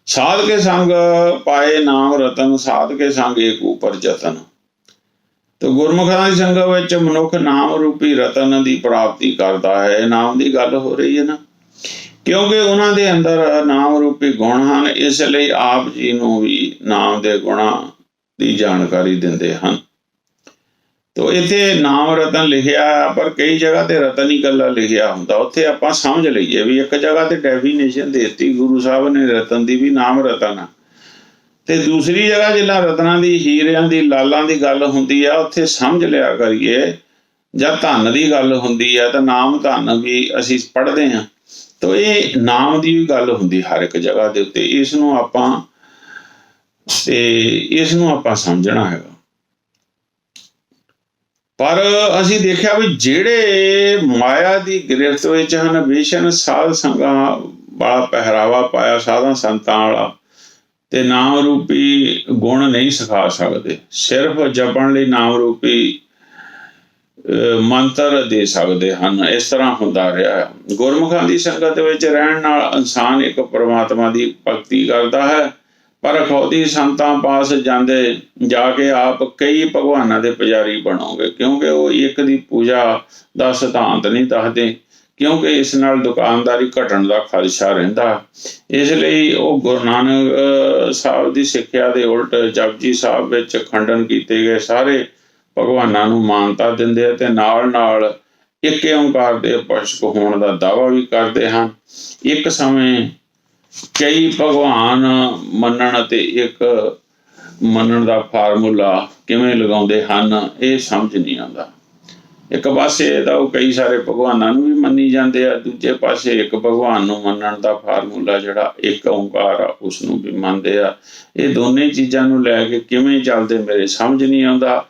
ਸਾਧ ਕੇ ਸੰਗ ਪਾਏ ਨਾਮ ਰਤਨ, ਸਾਧ ਕੇ ਸੰਗ ਏਕ ਉਪਰ ਜਤਨ। ਤੇ ਗੁਰਮੁਖਾਂ ਦੀ ਸੰਗਤ ਵਿੱਚ ਮਨੁੱਖ ਨਾਮ ਰੂਪੀ ਰਤਨ ਦੀ ਪ੍ਰਾਪਤੀ ਕਰਦਾ ਹੈ। ਨਾਮ ਦੀ ਗੱਲ ਹੋ ਰਹੀ ਹੈ ਨਾ, ਕਿਉਂਕਿ ਉਹਨਾਂ ਦੇ ਅੰਦਰ ਨਾਮ ਰੂਪੀ ਗੁਣ ਹਨ, ਇਸ ਲਈ ਆਪ ਜੀ ਨੂੰ ਵੀ ਨਾਮ ਦੇ ਗੁਣਾਂ ਦੀ ਜਾਣਕਾਰੀ ਦਿੰਦੇ ਹਨ। ਤੋ ਇੱਥੇ ਨਾਮ ਰਤਨ ਲਿਖਿਆ, ਪਰ ਕਈ ਜਗ੍ਹਾ ਤੇ ਰਤਨ ਹੀ ਇਕੱਲਾ ਲਿਖਿਆ ਹੁੰਦਾ। ਉੱਥੇ ਆਪਾਂ ਸਮਝ ਲਈਏ ਵੀ ਇੱਕ ਜਗ੍ਹਾ ਤੇ ਡੈਫੀਨੇਸ਼ਨ ਦੇ ਦਿੱਤੀ ਗੁਰੂ ਸਾਹਿਬ ਨੇ ਰਤਨ ਦੀ ਵੀ, ਨਾਮ ਰਤਨ ਆ। ਤੇ ਦੂਸਰੀ ਜਗ੍ਹਾ ਜਿੱਦਾਂ ਰਤਨਾਂ ਦੀ, ਹੀਰਿਆਂ ਦੀ, ਲਾਲਾਂ ਦੀ ਗੱਲ ਹੁੰਦੀ ਆ, ਉੱਥੇ ਸਮਝ ਲਿਆ ਕਰੀਏ। ਜਾਂ ਧਨ ਦੀ ਗੱਲ ਹੁੰਦੀ ਆ ਤਾਂ ਨਾਮ ਧਨ ਵੀ ਅਸੀਂ ਪੜ੍ਹਦੇ ਹਾਂ। ਤੋ ਇਹ ਨਾਮ ਦੀ ਵੀ ਗੱਲ ਹੁੰਦੀ ਹਰ ਇੱਕ ਜਗ੍ਹਾ ਦੇ ਉੱਤੇ। ਇਸ ਨੂੰ ਆਪਾਂ ਸਮਝਣਾ ਹੈਗਾ। ਪਰ ਅਸੀਂ ਦੇਖਿਆ ਵੀ ਜਿਹੜੇ ਮਾਇਆ ਦੀ ਗ੍ਰਿਫਤ ਵਿੱਚ ਹਨ, ਬੇਸ਼ੱਕ ਸਾਧ ਸੰਗਾਂ ਵਾਲਾ ਪਹਿਰਾਵਾ ਪਾਇਆ, ਸਾਧਾਂ ਸੰਤਾਂ ਵਾਲਾ, ਤੇ ਨਾਮ ਰੂਪੀ ਗੁਣ ਨਹੀਂ ਸਿਖਾ ਸਕਦੇ। ਸਿਰਫ ਜਪਣ ਲਈ ਨਾਮ ਰੂਪੀ ਮੰਤਰ ਦੇ ਸਕਦੇ ਹਨ। ਇਸ ਤਰ੍ਹਾਂ ਹੁੰਦਾ ਰਿਹਾ। ਗੁਰਮੁਖਾਂ ਦੀ ਸੰਗਤ ਵਿੱਚ ਰਹਿਣ ਨਾਲ ਇਨਸਾਨ ਇੱਕ ਪਰਮਾਤਮਾ ਦੀ ਭਗਤੀ ਕਰਦਾ ਹੈ, ਪਰ ਅਖੌਤੀ ਸੰਤਾਂ ਪਾਸ ਜਾ ਕੇ ਆਪ ਕਈ ਭਗਵਾਨਾਂ ਦੇ ਪੁਜਾਰੀ ਬਣੋਗੇ, ਕਿਉਂਕਿ ਉਹ ਇੱਕ ਦੀ ਪੂਜਾ ਦਾ ਸਿਧਾਂਤ ਨਹੀਂ ਦੱਸਦੇ, ਕਿਉਂਕਿ ਇਸ ਨਾਲ ਦੁਕਾਨਦਾਰੀ ਘਟਣ ਦਾ ਖਦਸ਼ਾ ਰਹਿੰਦਾ। ਇਸ ਲਈ ਉਹ ਗੁਰੂ ਨਾਨਕ ਸਾਹਿਬ ਦੀ ਸਿੱਖਿਆ ਦੇ ਉਲਟ ਜਪਜੀ ਸਾਹਿਬ ਵਿੱਚ ਖੰਡਨ ਕੀਤੇ ਗਏ ਸਾਰੇ ਭਗਵਾਨਾਂ ਨੂੰ ਮਾਨਤਾ ਦਿੰਦੇ ਅਤੇ ਨਾਲ ਇੱਕ ਓਂਕਾਰ ਦੇ ਉਪਾਸਕ ਹੋਣ ਦਾ ਦਾਅਵਾ ਵੀ ਕਰਦੇ ਹਨ। ਇੱਕ ਸਮੇਂ ਕਈ ਭਗਵਾਨ ਮੰਨਣ ਅਤੇ ਇੱਕ ਮੰਨਣ ਦਾ ਫਾਰਮੂਲਾ ਕਿਵੇਂ ਲਗਾਉਂਦੇ ਹਨ, ਇਹ ਸਮਝ ਨਹੀਂ ਆਉਂਦਾ। ਇੱਕ ਪਾਸੇ ਤਾਂ ਉਹ ਕਈ ਸਾਰੇ ਭਗਵਾਨਾਂ ਨੂੰ ਵੀ ਮੰਨੀ ਜਾਂਦੇ ਆ, ਦੂਜੇ ਪਾਸੇ ਇੱਕ ਭਗਵਾਨ ਨੂੰ ਮੰਨਣ ਦਾ ਫਾਰਮੂਲਾ ਜਿਹੜਾ ਇੱਕ ਓਂਕਾਰ ਆ ਉਸ ਨੂੰ ਵੀ ਮੰਨਦੇ ਆ। ਇਹ ਦੋਨੇ ਚੀਜ਼ਾਂ ਨੂੰ ਲੈ ਕੇ ਕਿਵੇਂ ਚੱਲਦੇ ਮੇਰੇ ਸਮਝ ਨਹੀਂ ਆਉਂਦਾ।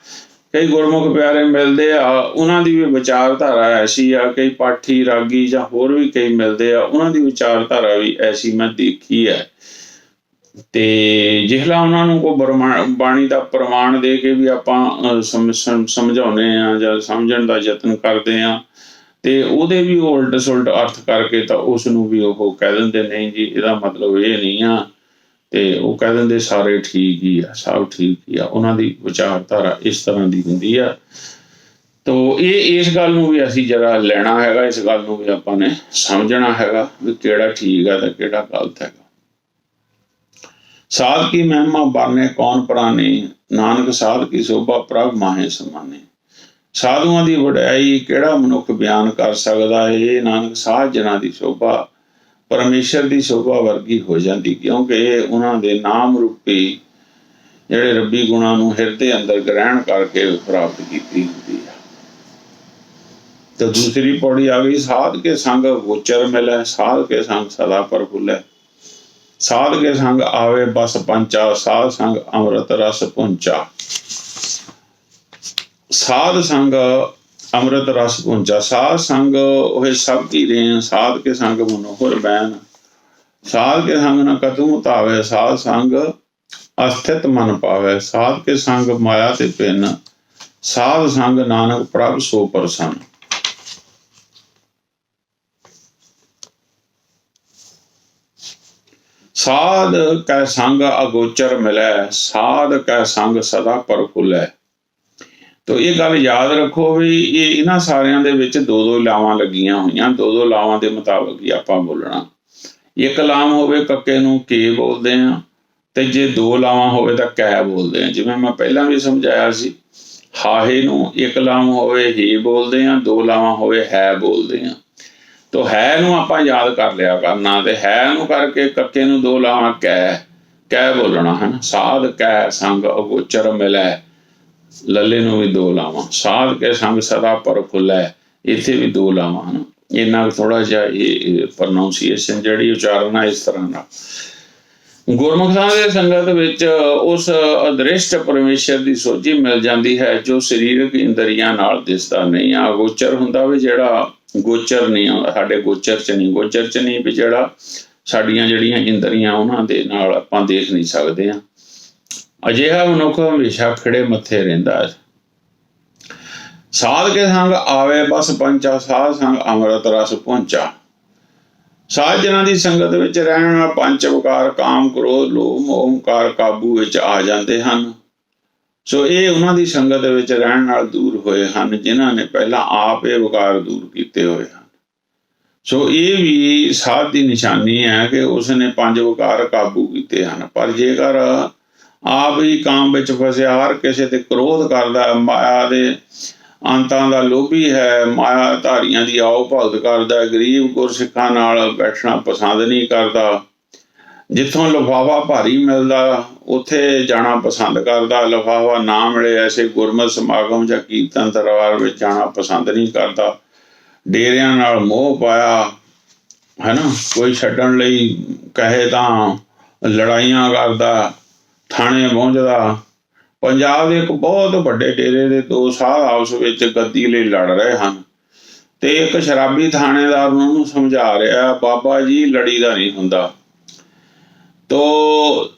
ਕਈ ਗੁਰਮੁਖ ਪਿਆਰੇ ਮਿਲਦੇ ਆ, ਉਹਨਾਂ ਦੀ ਵੀ ਵਿਚਾਰਧਾਰਾ ਐਸੀ ਆ। ਕਈ ਪਾਠੀ ਰਾਗੀ ਜਾਂ ਹੋਰ ਵੀ ਕਈ ਮਿਲਦੇ ਆ, ਉਹਨਾਂ ਦੀ ਵਿਚਾਰਧਾਰਾ ਵੀ ਐਸੀ ਮੈਂ ਦੇਖੀ ਹੈ। ਤੇ ਜਿਹੜਾ ਉਹਨਾਂ ਨੂੰ ਕੋਈ ਬਾਣੀ ਦਾ ਪ੍ਰਮਾਣ ਦੇ ਕੇ ਵੀ ਆਪਾਂ ਸਮਝਾਉਂਦੇ ਆ ਜਾਂ ਸਮਝਣ ਦਾ ਯਤਨ ਕਰਦੇ ਆ, ਤੇ ਉਹਦੇ ਵੀ ਉਲਟ ਸੁਲਟ ਅਰਥ ਕਰਕੇ ਤਾਂ ਉਸ ਨੂੰ ਵੀ ਉਹ ਕਹਿ ਦਿੰਦੇ ਨਹੀਂ ਜੀ ਇਹਦਾ ਮਤਲਬ ਇਹ ਨਹੀਂ ਆ, ਤੇ ਉਹ ਕਹਿ ਦਿੰਦੇ ਸਾਰੇ ਠੀਕ ਹੀ ਆ, ਸਭ ਠੀਕ ਹੀ ਆ। ਉਹਨਾਂ ਦੀ ਵਿਚਾਰਧਾਰਾ ਇਸ ਤਰ੍ਹਾਂ ਦੀ ਹੁੰਦੀ ਆ। ਤੋ ਇਸ ਗੱਲ ਨੂੰ ਵੀ ਅਸੀਂ ਜਰਾ ਲੈਣਾ ਹੈਗਾ, ਇਸ ਗੱਲ ਨੂੰ ਵੀ ਆਪਾਂ ਨੇ ਸਮਝਣਾ ਹੈਗਾ ਵੀ ਕਿਹੜਾ ਠੀਕ ਹੈ ਤੇ ਕਿਹੜਾ ਗਲਤ ਹੈਗਾ। ਸਾਧ ਕੀ ਮਹਿਮਾ ਬਾਨੇ ਕੌਣ ਪ੍ਰਾਨੀ, ਨਾਨਕ ਸਾਧ ਕੀ ਸ਼ੋਭਾ ਪ੍ਰਭ ਮਾਹੇ ਸਮਾਨੇ। ਸਾਧੂਆਂ ਦੀ ਵਡਿਆਈ ਕਿਹੜਾ ਮਨੁੱਖ ਬਿਆਨ ਕਰ ਸਕਦਾ ਹੈ। ਇਹ ਨਾਨਕ ਸਾਧ ਜਨਾਂ ਦੀ ਸ਼ੋਭਾ ਪਰਮੇਸ਼ਰ ਦੀ ਸ਼ੋਭਾ ਵਰਗੀ ਹੋ ਜਾਂਦੀ, ਕਿਉਂਕਿ ਇਹ ਉਹਨਾਂ ਦੇ ਨਾਮ ਰੂਪੀ ਜਿਹੜੇ ਰੱਬੀ ਗੁਣਾਂ ਨੂੰ ਹਿਰਦੇ ਅੰਦਰ ਗ੍ਰਹਿਣ ਕਰਕੇ ਪ੍ਰਾਪਤ ਕੀਤੀ ਹੁੰਦੀ ਹੈ। ਤੇ ਦੂਸਰੀ ਪੌੜੀ ਆ ਗਈ, ਸਾਧ ਕੇ ਸੰਗ ਗੋਚਰ ਮਿਲੈ, ਸਾਧ ਕੇ ਸੰਗ ਸਦਾ ਪ੍ਰਫੁੱਲੈ। ਸਾਧ ਕੇ ਸੰਗ ਆਵੇ ਬਸ ਪੰਚਾ, ਸਾਧ ਸੰਗ ਅੰਮ੍ਰਿਤ ਰਸ ਪੁੰਚਾ। ਸਾਧ ਸੰਗ ਅੰਮ੍ਰਿਤ ਰਸ ਪੁੰਚਾ, ਸਾਧ ਸੰਗ ਉਹ ਸਭ ਕੀ ਰੇਨ, ਸਾਧ ਕੇ ਸੰਗ ਮਨੋਹਰ ਬੈਨ। ਸਾਧ ਕੇ ਸੰਗ ਨ ਕਤੂ ਧਾਵੇ, ਸਾਧ ਸੰਗ ਅਸਥਿਤ ਮਨ ਪਾਵੇ। ਸਾਧ ਕੇ ਸੰਗ ਮਾਇਆ ਤੇ ਪਿੰਨ, ਸਾਧ ਸੰਗ ਨਾਨਕ ਪ੍ਰਭ ਸੋ ਪ੍ਰਸੰਨ। ਸਾਧ ਕੈ ਸੰਗ ਅਗੋਚਰ ਮਿਲੈ, ਸਾਧ ਕੈ ਸੰਗ ਸਦਾ ਪ੍ਰਫੁੱਲੈ। ਤੋ ਇਹ ਗੱਲ ਯਾਦ ਰੱਖੋ ਵੀ ਇਹਨਾਂ ਸਾਰਿਆਂ ਦੇ ਵਿੱਚ ਦੋ ਲਾਵਾਂ ਲੱਗੀਆਂ ਹੋਈਆਂ, ਦੋ ਲਾਵਾਂ ਦੇ ਮੁਤਾਬਕ ਹੀ ਆਪਾਂ ਬੋਲਣਾ। ਇੱਕ ਲਾਮ ਹੋਵੇ ਕੱਕੇ ਨੂੰ ਕੇ ਬੋਲਦੇ ਆ, ਤੇ ਜੇ ਦੋ ਲਾਵਾਂ ਹੋਵੇ ਤਾਂ ਕਹਿ ਬੋਲਦੇ ਆ। ਜਿਵੇਂ ਮੈਂ ਪਹਿਲਾਂ ਵੀ ਸਮਝਾਇਆ ਸੀ, ਹਾਹੇ ਨੂੰ ਇੱਕ ਲਾਮ ਹੋਵੇ ਹੀ ਬੋਲਦੇ ਆ, ਦੋ ਲਾਵਾਂ ਹੋਵੇ ਹੈ ਬੋਲਦੇ ਆ। ਤੋ ਹੈ ਨੂੰ ਆਪਾਂ ਯਾਦ ਕਰ ਲਿਆ ਕਰਨਾ, ਤੇ ਹੈ ਨੂੰ ਕਰਕੇ ਕੱਕੇ ਨੂੰ ਦੋ ਲਾਵਾਂ ਕਹਿ ਬੋਲਣਾ ਹੈ। ਸਾਧ ਕੈ ਸੰਗ ਅਗੋਚਰ ਮਿਲੈ, ਲੱਲੇ ਨੂੰ ਵੀ ਦੋ ਲਾਵਾਂ। ਸਾਧ ਕੇ ਸੰਗ ਸਦਾ ਪ੍ਰਫੁੱਲੈ, ਇੱਥੇ ਵੀ ਦੋ ਲਾਵਾਂ ਹਨ। ਇੰਨਾ ਥੋੜਾ ਜਿਹਾ ਇਹ ਪ੍ਰੋਨਾਊਂਸੀਏਸ਼ਨ ਜਿਹੜੀ ਉਚਾਰਨ ਆ ਇਸ ਤਰ੍ਹਾਂ ਨਾਲ। ਗੁਰਮੁਖਾਂ ਦੇ ਸੰਗਤ ਵਿੱਚ ਉਸ ਅਦ੍ਰਿਸ਼ਟ ਪਰਮੇਸ਼ਰ ਦੀ ਸੋਝੀ ਮਿਲ ਜਾਂਦੀ ਹੈ ਜੋ ਸਰੀਰਕ ਇੰਦਰੀਆਂ ਨਾਲ ਦਿਸਦਾ ਨਹੀਂ ਆ। ਅਗੋਚਰ ਹੁੰਦਾ ਵੀ ਜਿਹੜਾ ਗੋਚਰ ਨਹੀਂ ਆਉਂਦਾ, ਸਾਡੇ ਗੋਚਰ ਚ ਨਹੀਂ ਵੀ ਜਿਹੜਾ ਸਾਡੀਆਂ ਜਿਹੜੀਆਂ ਇੰਦਰੀਆਂ ਉਹਨਾਂ ਦੇ ਨਾਲ ਆਪਾਂ ਦੇਖ ਨਹੀਂ ਸਕਦੇ ਆ। ਅਜਿਹਾ ਮਨੁੱਖ ਹਮੇਸ਼ਾ ਖੜੇ ਮੱਥੇ ਰਹਿੰਦਾ ਹੈ। ਸਾਧ ਕੇ ਸੰਗ ਆਵੇ ਬਸ ਪੰਚਾ, ਸਾਧ ਸੰਗ ਅੰਮ੍ਰਿਤ ਰਸ ਪਹੁੰਚਾ। ਸਾਧ ਜਨਾਂ ਦੀ ਸੰਗਤ ਵਿੱਚ ਰਹਿਣ ਨਾਲ ਪੰਜ ਵਿਕਾਰ ਕਾਮ, ਕ੍ਰੋਧ, ਲੋਭ, ਮੋਹ, ਹੰਕਾਰ ਕਾਬੂ ਵਿੱਚ ਆ ਜਾਂਦੇ ਹਨ। ਸੋ ਇਹ ਉਹਨਾਂ ਦੀ ਸੰਗਤ ਵਿੱਚ ਰਹਿਣ ਨਾਲ ਦੂਰ ਹੋਏ ਹਨ ਜਿਨ੍ਹਾਂ ਨੇ ਪਹਿਲਾਂ ਆਪ ਇਹ ਵਿਕਾਰ ਦੂਰ ਕੀਤੇ ਹੋਏ ਹਨ। ਸੋ ਇਹ ਵੀ ਸਾਧ ਦੀ ਨਿਸ਼ਾਨੀ ਹੈ ਕਿ ਉਸਨੇ ਪੰਜ ਵਿਕਾਰ ਕਾਬੂ ਕੀਤੇ ਹਨ। ਪਰ ਜੇਕਰ ਆਪ ਹੀ ਕਾਮ ਵਿੱਚ ਫਸਿਆ, ਹਰ ਕਿਸੇ ਤੇ ਕ੍ਰੋਧ ਕਰਦਾ, ਮਾਇਆ ਦੇ ਅੰਤਾਂ ਦਾ ਲੋਭੀ ਹੈ, ਮਾਇਆ ਧਾਰੀਆਂ ਦੀ ਆਓ ਭਗਤ ਕਰਦਾ, ਗਰੀਬ ਗੁਰਸਿੱਖਾਂ ਨਾਲ ਬੈਠਣਾ ਪਸੰਦ ਨਹੀਂ ਕਰਦਾ, ਜਿੱਥੋਂ ਲਿਫਾਫਾ ਭਾਰੀ ਮਿਲਦਾ ਉੱਥੇ ਜਾਣਾ ਪਸੰਦ ਕਰਦਾ, ਲਿਫਾਫਾ ਨਾ ਮਿਲੇ ਐਸੇ ਗੁਰਮਤਿ ਸਮਾਗਮ ਜਾਂ ਕੀਰਤਨ ਦਰਬਾਰ ਵਿੱਚ ਜਾਣਾ ਪਸੰਦ ਨਹੀਂ ਕਰਦਾ, ਡੇਰਿਆਂ ਨਾਲ ਮੋਹ ਪਾਇਆ, ਹੈ ਨਾ, ਕੋਈ ਛੱਡਣ ਲਈ ਕਹੇ ਤਾਂ ਲੜਾਈਆਂ ਕਰਦਾ, ਥਾਣੇ ਪਹੁੰਚਦਾ। ਪੰਜਾਬ ਦੇ ਇੱਕ ਬਹੁਤ ਵੱਡੇ ਡੇਰੇ ਦੇ ਦੋ ਸਾਧ ਆਪਸ ਵਿੱਚ ਗੱਦੀ ਲਈ ਲੜ ਰਹੇ ਹਨ ਤੇ ਇੱਕ ਸ਼ਰਾਬੀ ਥਾਣੇਦਾਰ ਨੂੰ ਸਮਝਾ ਰਿਹਾ, ਬਾਬਾ ਜੀ ਲੜੀ ਦਾ ਨਹੀਂ ਹੁੰਦਾ। ਤੋ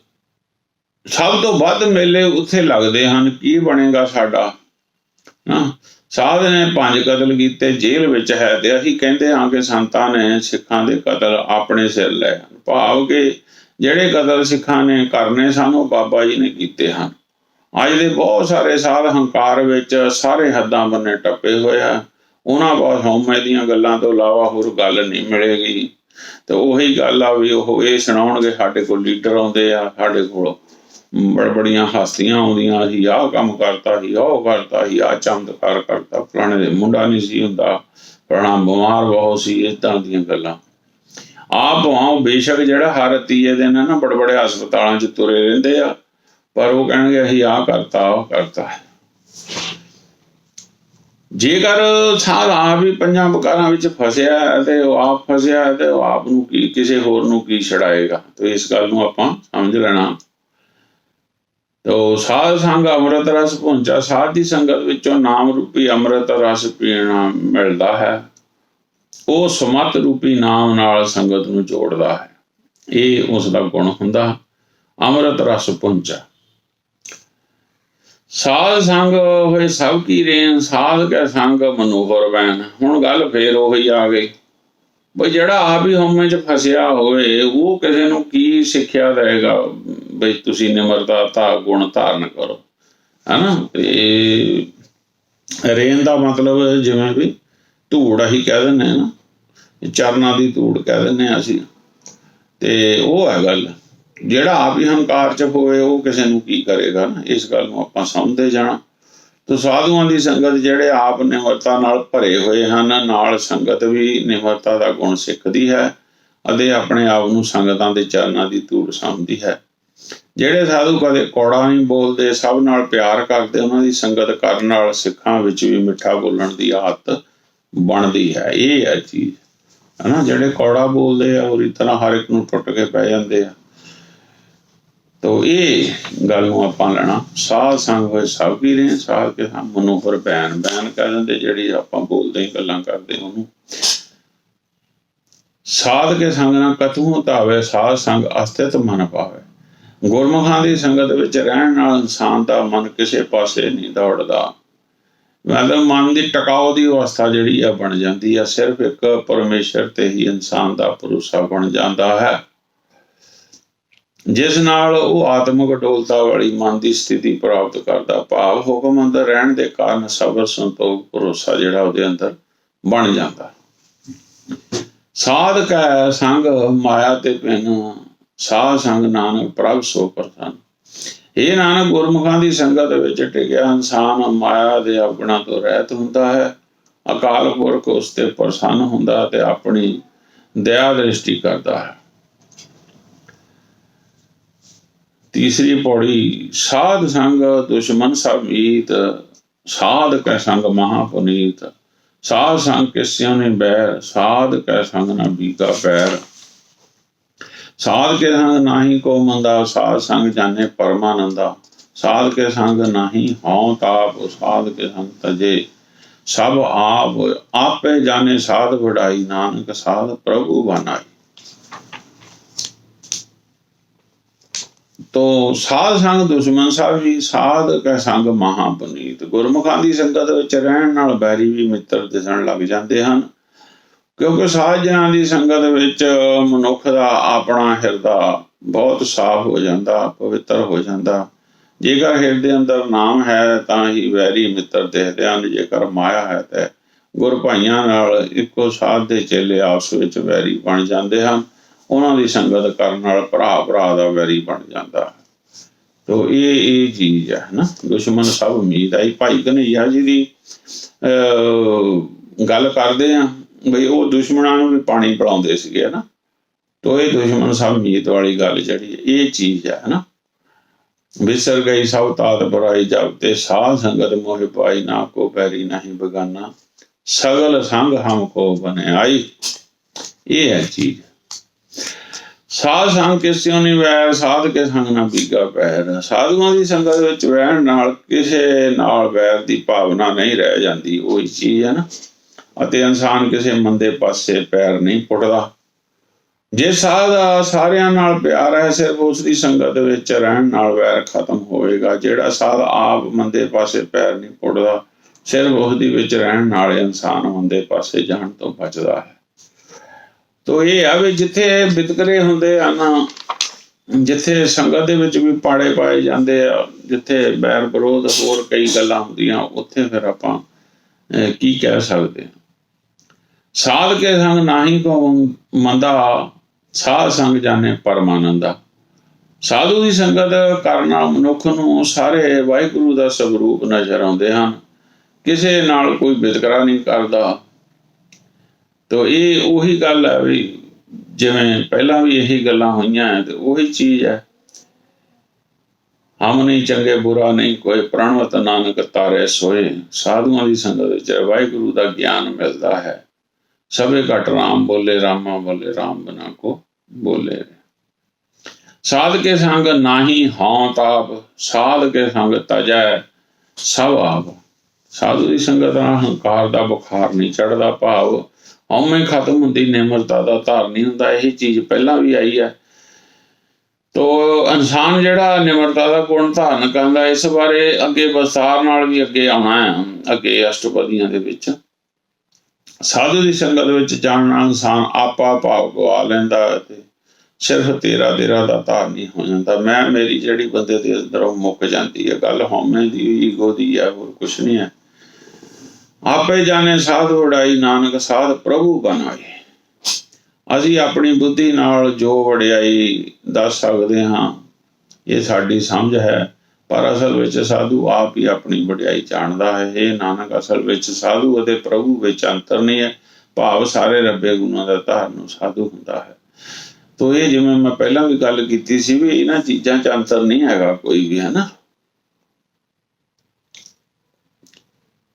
ਸਭ ਤੋਂ ਵੱਧ ਮੇਲੇ ਉੱਥੇ ਲੱਗਦੇ ਹਨ, ਕੀ ਬਣੇਗਾ ਸਾਡਾ। ਸਾਧ ਨੇ 5 ਕਤਲ ਕੀਤੇ, ਜੇਲ੍ਹ ਵਿੱਚ ਹੈ, ਤੇ ਅਸੀਂ ਕਹਿੰਦੇ ਹਾਂ ਕਿ ਸੰਤਾਂ ਨੇ ਸਿੱਖਾਂ ਦੇ ਕਤਲ ਆਪਣੇ ਸਿਰ ਲਏ ਹਨ। ਭਾਵ ਕਿ ਜਿਹੜੇ ਕਤਲ ਸਿੱਖਾਂ ਨੇ ਕਰਨੇ ਸਨ ਉਹ ਬਾਬਾ ਜੀ ਨੇ ਕੀਤੇ ਹਨ। ਅੱਜ ਦੇ ਬਹੁਤ ਸਾਰੇ ਸਾਧ ਹੰਕਾਰ ਵਿੱਚ ਸਾਰੇ ਹੱਦਾਂ ਬੰਨੇ ਟੱਪੇ ਹੋਏ ਆ। ਉਹਨਾਂ ਪਾਸ ਹਉਮੈ ਦੀਆਂ ਗੱਲਾਂ ਤੋਂ ਇਲਾਵਾ ਹੋਰ ਗੱਲ ਨਹੀਂ ਮਿਲੇਗੀ। ਤੇ ਉਹੀ ਗੱਲ ਆ ਵੀ ਉਹ ਇਹ ਸੁਣਾਉਣਗੇ, ਸਾਡੇ ਕੋਲ ਲੀਡਰ ਆਉਂਦੇ ਆ, ਸਾਡੇ ਕੋਲ ਬੜੀਆਂ ਹਸਤੀਆਂ ਆਉਂਦੀਆਂ, ਅਸੀਂ ਆਹ ਕੰਮ ਕਰਤਾ ਸੀ, ਉਹ ਕਰਤਾ ਸੀ, ਆਹ ਚਮਤਕਾਰ ਕਰਤਾ, ਫਲਾਣੇ ਦੇ ਮੁੰਡਾ ਨਹੀਂ ਸੀ ਹੁੰਦਾ, ਫਲਾਣਾ ਬਿਮਾਰ ਬਹੁਤ ਸੀ, ਏਦਾਂ ਦੀਆਂ ਗੱਲਾਂ। ਆਪ ਭਾਵੇਂ ਬੇਸ਼ੱਕ ਜਿਹੜਾ ਹਰ ਤੀਏ ਦਿਨ ਨਾ ਬੜੇ ਬੜੇ ਹਸਪਤਾਲਾਂ 'ਚ ਤੁਰੇ ਰਹਿੰਦੇ ਆ, ਪਰ ਉਹ ਕਹਿਣਗੇ ਅਸੀਂ ਆਹ ਕਰਤਾ, ਉਹ ਕਰਤਾ। ਜੇਕਰ ਸਾਧ ਆਪ ਹੀ ਪੰਜਾਂ ਵਿਕਾਰਾਂ ਵਿੱਚ ਫਸਿਆ ਤੇ ਉਹ ਆਪ ਫਸਿਆ ਤੇ ਉਹ ਆਪ ਨੂੰ ਕੀ, ਕਿਸੇ ਹੋਰ ਨੂੰ ਕੀ ਛਡਾਏਗਾ। ਤੇ ਇਸ ਗੱਲ ਨੂੰ ਆਪਾਂ ਸਮਝ ਲੈਣਾ। ਤੋ ਸਾਧ ਸੰਗ ਅੰਮ੍ਰਿਤ ਰਸ ਪਹੁੰਚਾ, ਸਾਧ ਦੀ ਸੰਗਤ ਵਿੱਚੋਂ ਨਾਮ ਰੂਪੀ ਅੰਮ੍ਰਿਤ ਰਸ ਪੀਣਾ ਮਿਲਦਾ ਹੈ। ਉਹ ਸਮਤ ਰੂਪੀ ਨਾਮ ਨਾਲ ਸੰਗਤ ਨੂੰ ਜੋੜਦਾ ਹੈ। ਇਹ ਉਸ ਦਾ ਗੁਣ ਹੁੰਦਾ, ਅੰਮ੍ਰਿਤ ਰਸ ਪਹੁੰਚਾ। ਸਾਧ ਸੰਗ ਹੋਏ ਸਭ ਕੀ ਰੇਨ, ਸਾਧ ਕੈ ਸੰਗ ਮਨੋਹਰ ਬੈਨ। ਹੁਣ ਗੱਲ ਫੇਰ ਉਹੀ ਆ ਗਈ ਬਈ ਜਿਹੜਾ ਆਪ ਹੀ ਹਉਮੈ 'ਚ ਫਸਿਆ ਹੋਵੇ ਉਹ ਕਿਸੇ ਨੂੰ ਕੀ ਸਿੱਖਿਆ ਦੇਗਾ ਬਈ ਤੁਸੀਂ ਨਿਮਰਤਾ ਦਾ ਗੁਣ ਧਾਰਨ ਕਰੋ, ਹੈ ਨਾ। ਤੇ ਰੇਨ ਦਾ ਮਤਲਬ ਜਿਵੇਂ ਵੀ ਧੂੜ ਅਸੀਂ ਕਹਿ ਦਿੰਦੇ ਹਾਂ ਨਾ, ਚਰਨਾਂ ਦੀ ਧੂੜ ਕਹਿ ਦਿੰਦੇ ਹਾਂ ਅਸੀਂ, ਤੇ ਉਹ ਹੈ ਗੱਲ। ਜਿਹੜਾ ਆਪ ਹੀ ਹੰਕਾਰ 'ਚ ਹੋਵੇ ਉਹ ਕਿਸੇ ਨੂੰ ਕੀ ਕਰੇਗਾ ਨਾ। ਇਸ ਗੱਲ ਨੂੰ ਆਪਾਂ ਸਮਝਦੇ ਜਾਣਾ। ਤੋ ਸਾਧੂਆਂ ਦੀ ਸੰਗਤ ਜਿਹੜੇ ਆਪ ਨਿਮਰਤਾ ਨਾਲ ਭਰੇ ਹੋਏ ਹਨ, ਨਾਲ ਸੰਗਤ ਵੀ ਨਿਮਰਤਾ ਦਾ ਗੁਣ ਸਿੱਖਦੀ ਹੈ ਅਤੇ ਆਪਣੇ ਆਪ ਨੂੰ ਸੰਗਤਾਂ ਦੇ ਚਰਨਾਂ ਦੀ ਧੂੜ ਸਮਝਦੀ ਹੈ। ਜਿਹੜੇ ਸਾਧੂ ਕਦੇ ਕੌੜਾ ਨਹੀਂ ਬੋਲਦੇ, ਸਭ ਨਾਲ ਪਿਆਰ ਕਰਦੇ, ਉਹਨਾਂ ਦੀ ਸੰਗਤ ਕਰਨ ਨਾਲ ਸਿੱਖਾਂ ਵਿੱਚ ਵੀ ਮਿੱਠਾ ਬੋਲਣ ਦੀ ਆਦਤ ਬਣਦੀ ਹੈ। ਇਹ ਹੈ ਚੀਜ਼, ਹੈ ਨਾ। ਜਿਹੜੇ ਕੌੜਾ ਬੋਲਦੇ ਆ ਉਹਦੀ ਤਰ੍ਹਾਂ ਹਰ ਇੱਕ ਨੂੰ ਟੁੱਟ ਕੇ ਪੈ ਜਾਂਦੇ ਆ। ਤੋ ਇਹ ਗੱਲ ਨੂੰ ਆਪਾਂ ਲੈਣਾ। ਸਾਧ ਸੰਗ ਹੋਏ ਸਭ ਕੀ ਰਹੇ, ਸਾਧ ਕੇ ਸੰਗ ਮਨੋਹਰ ਬੈਨ। ਬੈਨ ਕਹਿ ਦਿੰਦੇ ਜਿਹੜੀ ਆਪਾਂ ਬੋਲਦੇ ਹੀ ਗੱਲਾਂ ਕਰਦੇ ਉਹਨੂੰ। ਸਾਧ ਕੇ ਸੰਗ ਨਾ ਕਤਹੂ ਧਾਵੇ, ਸਾਧ ਸੰਗ ਅਸਥਿਤ ਮਨ ਪਾਵੇ। ਗੁਰਮੁਖਾਂ ਦੀ ਸੰਗਤ ਵਿੱਚ ਰਹਿਣ ਨਾਲ ਇਨਸਾਨ ਦਾ ਮਨ ਕਿਸੇ ਪਾਸੇ ਨਹੀਂ ਦੌੜਦਾ। ਮਤਲਬ ਮਨ ਦੀ ਟਿਕਾਓ ਦੀ ਅਵਸਥਾ ਜਿਹੜੀ ਆ ਬਣ ਜਾਂਦੀ ਆ। ਸਿਰਫ ਇੱਕ ਪਰਮੇਸ਼ਰ ਤੇ ਹੀ ਇਨਸਾਨ ਦਾ ਭਰੋਸਾ ਬਣ ਜਾਂਦਾ ਹੈ, ਜਿਸ ਨਾਲ ਉਹ ਆਤਮਿਕ ਅਡੋਲਤਾ ਵਾਲੀ ਮਨ ਦੀ ਸਥਿਤੀ ਪ੍ਰਾਪਤ ਕਰਦਾ। ਭਾਵ ਹੁਕਮ ਅੰਦਰ ਰਹਿਣ ਦੇ ਕਾਰਨ ਸਬਰ, ਸੰਤੋਖ, ਭਰੋਸਾ ਜਿਹੜਾ ਉਹਦੇ ਅੰਦਰ ਬਣ ਜਾਂਦਾ। ਸਾਧ ਕੈ ਸੰਗ ਮਾਇਆ ਤੇ ਭਿੰਨ, ਸਾਧ ਸੰਗ ਨਾਨਕ ਪ੍ਰਭ ਸੋ ਪ੍ਰਸੰਨ। ਇਹ ਨਾਨਕ ਗੁਰਮੁਖਾਂ ਦੀ ਸੰਗਤ ਵਿੱਚ ਟਿਕਿਆ ਇਨਸਾਨ ਮਾਇਆ ਦੇ ਔਗਣਾਂ ਤੋਂ ਰਹਿਤ ਹੁੰਦਾ ਹੈ। ਅਕਾਲ ਪੁਰਖ ਉਸ ਤੇ ਪ੍ਰਸੰਨ ਹੁੰਦਾ ਤੇ ਆਪਣੀ ਦਇਆ ਦ੍ਰਿਸ਼ਟੀ ਕਰਦਾ ਹੈ। ਤੀਸਰੀ ਪੌੜੀ। ਸਾਧ ਸੰਗ ਦੁਸ਼ਮਨ ਸਭ ਮੀਤ, ਸਾਧ ਕੈ ਸੰਗ ਮਹਾ ਪੁਨੀਤ। ਸਾਧ ਸੰਗ ਕਿਸਿਓ ਨੇ ਬੈਰ, ਸਾਧ ਕੈ ਸੰਗ ਨਾ ਬੀਗਾ ਪੈਰ। ਸਾਧ ਕੇ ਸੰਗ ਨਾਹੀ ਕੋ ਮੰਦਾ, ਸਾਧ ਸੰਗ ਜਾਣੇ ਪਰਮਾਨੰਦਾ। ਸਾਧ ਕੇ ਸੰਗ ਨਾਹੀ ਹਉ ਤਾਪ, ਸਾਧ ਕੇ ਸੰਗ ਤਜੇ ਸਭ ਆਪ। ਆਪੇ ਜਾਣੇ ਸਾਧ ਵਡਾਈ, ਨਾਨਕ ਸਾਧ ਪ੍ਰਭੂ ਬਨਾਈ। ਤੋ ਸਾਧ ਸੰਗ ਦੁਸ਼ਮਨ ਸਭ ਹੀ, ਸਾਧ ਕੈ ਸੰਗ ਮਹਾ ਪੁਨੀਤ। ਗੁਰਮੁਖਾਂ ਦੀ ਸੰਗਤ ਵਿੱਚ ਰਹਿਣ ਨਾਲ ਬੈਰੀ ਵੀ ਮਿੱਤਰ ਦਿਸਣ ਲੱਗ ਜਾਂਦੇ ਹਨ, ਕਿਉਂਕਿ ਸਾਧਾਂ ਦੀ ਸੰਗਤ ਵਿੱਚ ਮਨੁੱਖ ਦਾ ਆਪਣਾ ਹਿਰਦਾ ਬਹੁਤ ਸਾਫ਼ ਹੋ ਜਾਂਦਾ, ਪਵਿੱਤਰ ਹੋ ਜਾਂਦਾ। ਜੇਕਰ ਹਿਰਦੇ ਅੰਦਰ ਨਾਮ ਹੈ ਤਾਂ ਹੀ ਵੈਰੀ ਮਿੱਤਰ ਦਿਖਦੇ ਹਨ। ਜੇਕਰ ਮਾਇਆ ਹੈ ਤਾਂ ਗੁਰ ਭਾਈਆਂ ਨਾਲ ਇੱਕੋ ਸਾਧ ਦੇ ਚੇਲੇ ਆਪਸ ਵਿੱਚ ਵੈਰੀ ਬਣ ਜਾਂਦੇ ਹਨ। ਉਹਨਾਂ ਦੀ ਸੰਗਤ ਕਰਨ ਨਾਲ ਭਰਾ ਭਰਾ ਦਾ ਵੈਰੀ ਬਣ ਜਾਂਦਾ। ਤੋ ਇਹ ਚੀਜ਼ ਹੈ ਨਾ। ਦੁਸ਼ਮਣ ਸਭ ਮੀਤ ਆਈ। ਭਾਈ ਕਨ੍ਹਈਆ ਜੀ ਦੀ ਗੱਲ ਕਰਦੇ ਆ ਬਈ ਉਹ ਦੁਸ਼ਮਣਾਂ ਨੂੰ ਵੀ ਪਾਣੀ ਪਿਲਾਉਂਦੇ ਸੀਗੇ ਨਾ। ਤੋ ਇਹ ਦੁਸ਼ਮਣ ਸਭ ਮੀਤ ਵਾਲੀ ਗੱਲ ਜਿਹੜੀ ਇਹ ਚੀਜ਼ ਹੈ ਨਾ। ਵਿਸਰ ਗਈ ਸਭ ਤਾਤ ਬੁਰਾਈ, ਜਬ ਤੇ ਸਾਧ ਸੰਗਤ ਮੋਹਿ ਪਾਈ। ਨਾ ਕੋ ਪੈਰੀ ਨਹੀਂ ਬਗਾਨਾ, ਸਗਲ ਸੰਗ ਹਮ ਕੋ ਬਨੇ ਆਈ। ਇਹ ਹੈ ਚੀਜ਼। ਸਾਧ ਸੰਗ ਕਿਸਿਓ ਨਹੀਂ ਵੈਰ, ਸਾਧ ਕੇ ਸੰਗ ਨਾ ਬੀਗਾ ਪੈਰ। ਸਾਧੂਆਂ ਦੀ ਸੰਗਤ ਵਿੱਚ ਰਹਿਣ ਨਾਲ ਕਿਸੇ ਨਾਲ ਵੈਰ ਦੀ ਭਾਵਨਾ ਨਹੀਂ ਰਹਿ ਜਾਂਦੀ, ਉਹੀ ਚੀਜ਼ ਹੈ ਨਾ। ਅਤੇ ਇਨਸਾਨ ਕਿਸੇ ਮੰਦੇ ਪਾਸੇ ਪੈਰ ਨਹੀਂ ਪੁੱਟਦਾ। ਜੇ ਸਾਧ ਦਾ ਸਾਰਿਆਂ ਨਾਲ ਪਿਆਰ ਹੈ, ਸਿਰਫ ਉਸ ਦੀ ਸੰਗਤ ਵਿੱਚ ਰਹਿਣ ਨਾਲ ਵੈਰ ਖਤਮ ਹੋਵੇਗਾ। ਜਿਹੜਾ ਸਾਧ ਆਪ ਮੰਦੇ ਪਾਸੇ ਪੈਰ ਨਹੀਂ ਪੁੱਟਦਾ, ਸਿਰਫ ਉਸ ਦੀ ਵਿੱਚ ਰਹਿਣ ਨਾਲ ਇਨਸਾਨ ਮੰਦੇ ਪਾਸੇ ਜਾਣ ਤੋਂ ਬਚਦਾ ਹੈ। ਤੋ ਇਹ ਆ ਵੀ ਜਿੱਥੇ ਵਿਤਕਰੇ ਹੁੰਦੇ ਹਨ, ਜਿੱਥੇ ਸੰਗਤ ਦੇ ਵਿੱਚ ਵੀ ਪਾੜੇ ਪਾਏ ਜਾਂਦੇ ਆ, ਜਿੱਥੇ ਬੈਰ ਵਿਰੋਧ ਹੋਰ ਕਈ ਗੱਲਾਂ ਹੁੰਦੀਆਂ, ਉੱਥੇ ਫਿਰ ਆਪਾਂ ਕੀ ਕਹਿ ਸਕਦੇ ਹਾਂ। ਸਾਧ ਕੇ ਸੰਗ ਨਾਹੀ ਕੋ ਮੰਦਾ, ਸਾਧ ਸੰਗ ਜਾਣੇ ਪਰਮਾਨੰਦਾ। ਸਾਧੂ ਦੀ ਸੰਗਤ ਕਰਨ ਨਾਲ ਮਨੁੱਖ ਨੂੰ ਸਾਰੇ ਵਾਹਿਗੁਰੂ ਦਾ ਸਵਰੂਪ ਨਜ਼ਰ ਆਉਂਦੇ ਹਨ। ਕਿਸੇ ਨਾਲ ਕੋਈ ਵਿਤਕਰਾ ਨਹੀਂ ਕਰਦਾ। ਤੋ ਇਹ ਉਹੀ ਗੱਲ ਹੈ ਵੀ ਜਿਵੇਂ ਪਹਿਲਾਂ ਵੀ ਇਹੀ ਗੱਲਾਂ ਹੋਈਆਂ ਹੈ, ਤੇ ਉਹੀ ਚੀਜ਼ ਹੈ। ਹਮ ਨਹੀਂ ਚੰਗੇ ਬੁਰਾ ਨਹੀਂ ਕੋਈ, ਪ੍ਰਣਵਤ ਨਾਨਕ ਤਾਰੇ ਸੋਏ। ਸਾਧੂਆਂ ਦੀ ਸੰਗਤ ਵਿੱਚ ਵਾਹਿਗੁਰੂ ਦਾ ਗਿਆਨ ਮਿਲਦਾ ਹੈ। ਸਭੇ ਘਟ ਰਾਮ ਬੋਲੇ, ਰਾਮਾ ਬੋਲੇ ਰਾਮ ਬਿਨਾ ਕੋ ਬੋਲੇ। ਸਾਧ ਕੇ ਸੰਗ ਨਾਹੀ ਹਉ ਤਾਪ, ਸਾਧ ਕੇ ਸੰਗ ਤਜੈ ਸਭ ਆਪ। ਸਾਧੂ ਦੀ ਸੰਗਤ ਨਾਲ ਹੰਕਾਰ ਦਾ ਬੁਖਾਰ ਨਹੀਂ ਚੜ੍ਹਦਾ, ਭਾਵ ਹਉਮੈ ਖਤਮ ਹੁੰਦੀ, ਨਿਮਰਤਾ ਦਾ ਧਾਰਨੀ ਹੁੰਦਾ। ਇਹੀ ਚੀਜ਼ ਪਹਿਲਾਂ ਵੀ ਆਈ ਹੈ। ਤੋ ਇਨਸਾਨ ਜਿਹੜਾ ਨਿਮਰਤਾ ਦਾ ਗੁਣ ਧਾਰਨ ਕਰਦਾ, ਇਸ ਬਾਰੇ ਅੱਗੇ ਵਿਸਥਾਰ ਨਾਲ ਵੀ ਅੱਗੇ ਆਉਣਾ ਹੈ, ਅੱਗੇ ਅਸ਼ਟਪਦੀਆਂ ਦੇ ਵਿੱਚ। ਸਾਧੂ ਦੀ ਸੰਗਤ ਵਿੱਚ ਜਾਣ ਨਾਲ ਇਨਸਾਨ ਆਪਾ ਭਾਵ ਗਵਾ ਲੈਂਦਾ ਤੇ ਸਿਰਫ ਤੇਰਾ ਦਾ ਧਾਰਨੀ ਹੋ ਜਾਂਦਾ। ਮੈਂ ਮੇਰੀ ਜਿਹੜੀ ਬੰਦੇ ਦੇ ਅੰਦਰੋਂ ਮੁੱਕ ਜਾਂਦੀ ਹੈ। ਗੱਲ ਹਉਮੈ ਦੀ, ਈਗੋ ਦੀ ਹੈ, ਹੋਰ ਕੁਛ ਨਹੀਂ ਹੈ। ਆਪੇ ਜਾਣੇ ਸਾਧ ਵਡਾਈ, ਨਾਨਕ ਸਾਧ ਪ੍ਰਭੂ ਬਣਾਏ। ਅਸੀਂ ਆਪਣੀ ਬੁੱਧੀ ਨਾਲ ਜੋ ਵਡਿਆਈ ਦੱਸ ਸਕਦੇ ਹਾਂ, ਇਹ ਸਾਡੀ ਸਮਝ ਹੈ, ਪਰ ਅਸਲ ਵਿੱਚ ਸਾਧੂ ਆਪ ਹੀ ਆਪਣੀ ਵਡਿਆਈ ਜਾਣਦਾ ਹੈ। ਇਹ ਨਾਨਕ, ਅਸਲ ਵਿੱਚ ਸਾਧੂ ਅਤੇ ਪ੍ਰਭੂ ਵਿੱਚ ਅੰਤਰ ਨਹੀਂ ਹੈ, ਭਾਵ ਸਾਰੇ ਰੱਬੇ ਗੁਣਾਂ ਦਾ ਧਾਰਨ ਸਾਧੂ ਹੁੰਦਾ ਹੈ। ਤੋ ਇਹ ਜਿਵੇਂ ਮੈਂ ਪਹਿਲਾਂ ਵੀ ਗੱਲ ਕੀਤੀ ਸੀ ਵੀ ਇਹਨਾਂ ਚੀਜ਼ਾਂ 'ਚ ਅੰਤਰ ਨਹੀਂ ਹੈਗਾ ਕੋਈ ਵੀ, ਹੈ ਨਾ।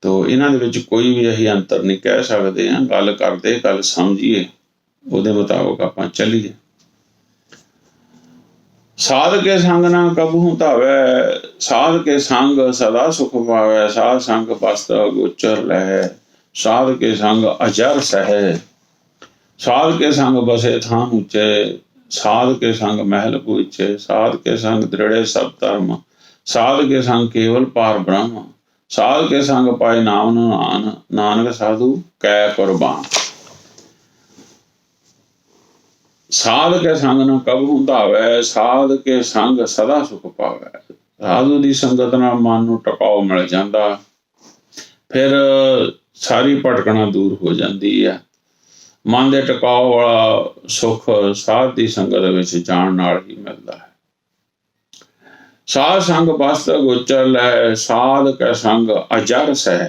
ਤੋ ਇਹਨਾਂ ਦੇ ਵਿੱਚ ਕੋਈ ਵੀ ਅਸੀਂ ਅੰਤਰ ਨਹੀਂ ਕਹਿ ਸਕਦੇ ਹਾਂ। ਗੱਲ ਕਰਦੇ, ਗੱਲ ਸਮਝੀਏ, ਉਹਦੇ ਮੁਤਾਬਕ ਆਪਾਂ ਚੱਲੀਏ। ਸਾਧ ਕੇ ਸੰਗ ਨਾ ਕਬਹੂ ਧਾਵੈ, ਸਾਧ ਕੇ ਸੰਗ ਸਦਾ ਸੁਖ ਪਾਵੈ। ਸਾਧ ਸੰਗ ਬਸਤ ਗੋਚਰ ਲਹੈ, ਸਾਧ ਕੇ ਸੰਗ ਅਜਰ ਸਹੈ। ਸਾਧ ਕੇ ਸੰਗ ਬਸੇ ਥਾਨ ਉੱਚੇ, ਸਾਧ ਕੇ ਸੰਗ ਮਹਿਲ ਪੂਚੇ। ਸਾਧ ਕੇ ਸੰਗ ਦ੍ਰਿੜੇ ਸਭ ਧਰਮ, ਸਾਧ ਕੇ ਸੰਗ ਕੇਵਲ ਪਾਰ ਬ੍ਰਹਮ। ਸਾਧ ਕੇ ਸੰਗ ਪਾਏ ਨਾਮ ਨਿਧਾਨ, ਨਾਨਕ ਸਾਧੂ ਕੈ ਕੁਰਬਾਨ। ਸਾਧ ਕੇ ਸੰਗ ਨਾ ਕਬਹੂ ਧਾਵੈ, ਸਾਧ ਕੇ ਸੰਗ ਸਦਾ ਸੁਖ ਪਾਵੈ। ਸਾਧੂ ਦੀ ਸੰਗਤ ਨਾਲ ਮਨ ਨੂੰ ਟਿਕਾਓ ਮਿਲ ਜਾਂਦਾ, ਫਿਰ ਸਾਰੀ ਭਟਕਣਾ ਦੂਰ ਹੋ ਜਾਂਦੀ ਹੈ। ਮਨ ਦੇ ਟਿਕਾਓ ਵਾਲਾ ਸੁੱਖ ਸਾਧ ਦੀ ਸੰਗਤ ਵਿੱਚ ਜਾਣ ਨਾਲ ਹੀ ਮਿਲਦਾ ਹੈ। ਸਾਧ ਸੰਗ ਬਸਤ ਗੋਚਰ ਲੈ, ਸਾਧ ਕੈ ਸੰਗ ਅਜਰ ਸਹਿ।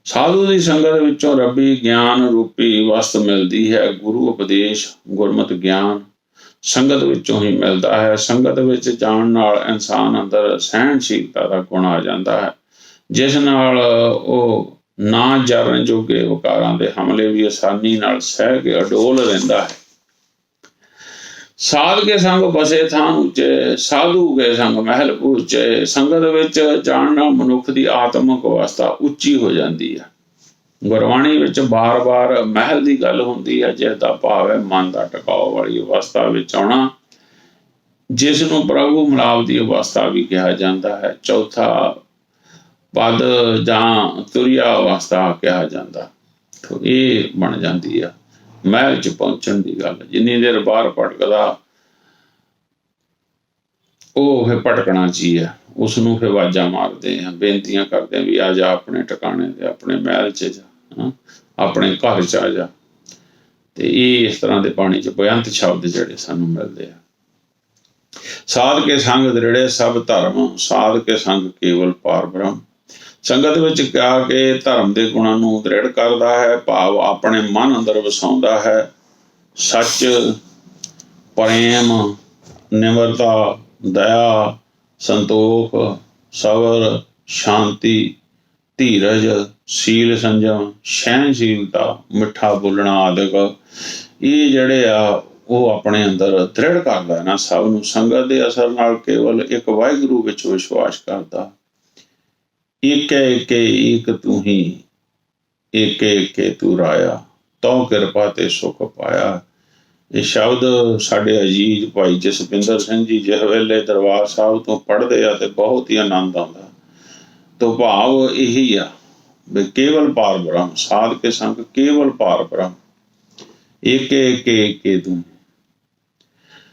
ਸਾਧੂ ਦੀ ਸੰਗਤ ਵਿੱਚੋਂ ਰੱਬੀ ਗਿਆਨ ਰੂਪੀ ਵਸਤ ਮਿਲਦੀ ਹੈ। ਗੁਰੂ ਉਪਦੇਸ਼, ਗੁਰਮਤਿ ਗਿਆਨ ਸੰਗਤ ਵਿੱਚੋਂ ਹੀ ਮਿਲਦਾ ਹੈ। ਸੰਗਤ ਵਿੱਚ ਜਾਣ ਨਾਲ ਇਨਸਾਨ ਅੰਦਰ ਸਹਿਣਸ਼ੀਲਤਾ ਦਾ ਗੁਣ ਆ ਜਾਂਦਾ ਹੈ, ਜਿਸ ਨਾਲ ਉਹ ਨਾ ਜਰਨ ਜੋਗੇ ਵਿਕਾਰਾਂ ਦੇ ਹਮਲੇ ਵੀ ਆਸਾਨੀ ਨਾਲ ਸਹਿ ਕੇ ਅਡੋਲ ਰਹਿੰਦਾ ਹੈ। ਸਾਧ ਕੇ ਸੰਗ ਬਸੇ ਥਾਨ ਉੱਚੇ, ਸਾਧੂ ਕੇ ਸੰਗ ਮਹਿਲ ਪੂਚੇ। ਸੰਗਤ ਵਿੱਚ ਜਾਣ ਨਾਲ ਮਨੁੱਖ ਦੀ ਆਤਮਿਕ ਅਵਸਥਾ ਉੱਚੀ ਹੋ ਜਾਂਦੀ ਹੈ। ਗੁਰਬਾਣੀ ਵਿੱਚ ਬਾਰ-ਬਾਰ ਮਹਿਲ ਦੀ ਗੱਲ ਹੁੰਦੀ ਹੈ, ਜਿਸ ਦਾ ਭਾਵ ਹੈ ਮਨ ਦਾ ਟਿਕਾਓ ਵਾਲੀ ਅਵਸਥਾ ਵਿੱਚ ਆਉਣਾ, ਜਿਸ ਨੂੰ ਪ੍ਰਭੂ ਮਿਲਾਪ ਦੀ ਅਵਸਥਾ ਵੀ ਕਿਹਾ ਜਾਂਦਾ ਹੈ। ਚੌਥਾ ਪਦ ਜਾਂ ਤੁਰਿਆ ਅਵਸਥਾ ਕਿਹਾ ਜਾਂਦਾ। ਇਹ ਬਣ ਜਾਂਦੀ ਆ ਮਹਿਲ 'ਚ ਪਹੁੰਚਣ ਦੀ ਗੱਲ। ਜਿੰਨੀ ਦੇਰ ਬਾਹਰ ਭਟਕਦਾ, ਉਹ ਫਿਰ ਭਟਕਣਾ 'ਚ ਹੀ ਹੈ। ਉਸ ਨੂੰ ਫਿਰ ਆਵਾਜ਼ਾਂ ਮਾਰਦੇ ਆ, ਬੇਨਤੀਆਂ ਕਰਦੇ ਆ ਵੀ ਆ ਜਾ ਆਪਣੇ ਟਿਕਾਣੇ ਤੇ, ਆਪਣੇ ਮਹਿਲ 'ਚ ਜਾ, ਆਪਣੇ ਘਰ 'ਚ ਆ ਜਾ। ਤੇ ਇਹ ਇਸ ਤਰ੍ਹਾਂ ਦੇ ਬਾਣੀ 'ਚ ਬੇਅੰਤ ਸ਼ਬਦ ਜਿਹੜੇ ਸਾਨੂੰ ਮਿਲਦੇ ਆ। ਸਾਧ ਕੇ ਸੰਗ ਦ੍ਰਿੜੇ ਸਭ ਧਰਮ, ਸਾਧ ਕੇ ਸੰਗ ਕੇਵਲ ਪਾਰ ਬ੍ਰਹਮ। ਸੰਗਤ ਵਿੱਚ ਆ ਕੇ ਧਰਮ ਦੇ ਗੁਣਾਂ ਨੂੰ ਦ੍ਰਿੜ ਕਰਦਾ ਹੈ, ਭਾਵ ਆਪਣੇ ਮਨ ਅੰਦਰ ਵਸਾਉਂਦਾ ਹੈ। ਸੱਚ, ਪ੍ਰੇਮ, ਨਿਮਰਤਾ, ਦਇਆ, ਸੰਤੋਖ, ਸਬਰ, ਸ਼ਾਂਤੀ, ਧੀਰਜ, ਸੀਲ ਸੰਜਮ, ਸਹਿਣਸ਼ੀਲਤਾ, ਮਿੱਠਾ ਬੋਲਣਾ ਆਦਿਕ ਇਹ ਜਿਹੜੇ ਆ ਉਹ ਆਪਣੇ ਅੰਦਰ ਦ੍ਰਿੜ ਕਰਦਾ ਨਾ ਸਭ ਨੂੰ। ਸੰਗਤ ਦੇ ਅਸਰ ਨਾਲ ਕੇਵਲ ਇੱਕ ਵਾਹਿਗੁਰੂ ਵਿੱਚ ਵਿਸ਼ਵਾਸ ਕਰਦਾ। ਏਕੇ ਏਕੇ ਏਕ ਤੂੰ ਹੀ, ਏਕੇ ਏਕੇ ਤੂੰ ਰਾਇਆ, ਤਉ ਕਿਰਪਾ ਤੇ ਸੁਖ ਪਾਇਆ। ਇਹ ਸ਼ਬਦ ਸਾਡੇ ਅਜੀਜ਼ ਭਾਈ ਜਸਵਿੰਦਰ ਸਿੰਘ ਜੀ ਜਿਸ ਵੇਲੇ ਦਰਬਾਰ ਸਾਹਿਬ ਤੋਂ ਪੜ੍ਹਦੇ ਆ ਤੇ ਬਹੁਤ ਹੀ ਆਨੰਦ ਆਉਂਦਾ। ਤੋ ਭਾਵ ਇਹੀ ਆ ਵੀ ਕੇਵਲ ਪਾਰ ਬ੍ਰਹਮ, ਸਾਧ ਕੇ ਸੰਗ ਕੇਵਲ ਪਾਰ ਬ੍ਰਹਮ, ਏਕੇ ਏਕੇ ਏਕੇ ਤੂੰ।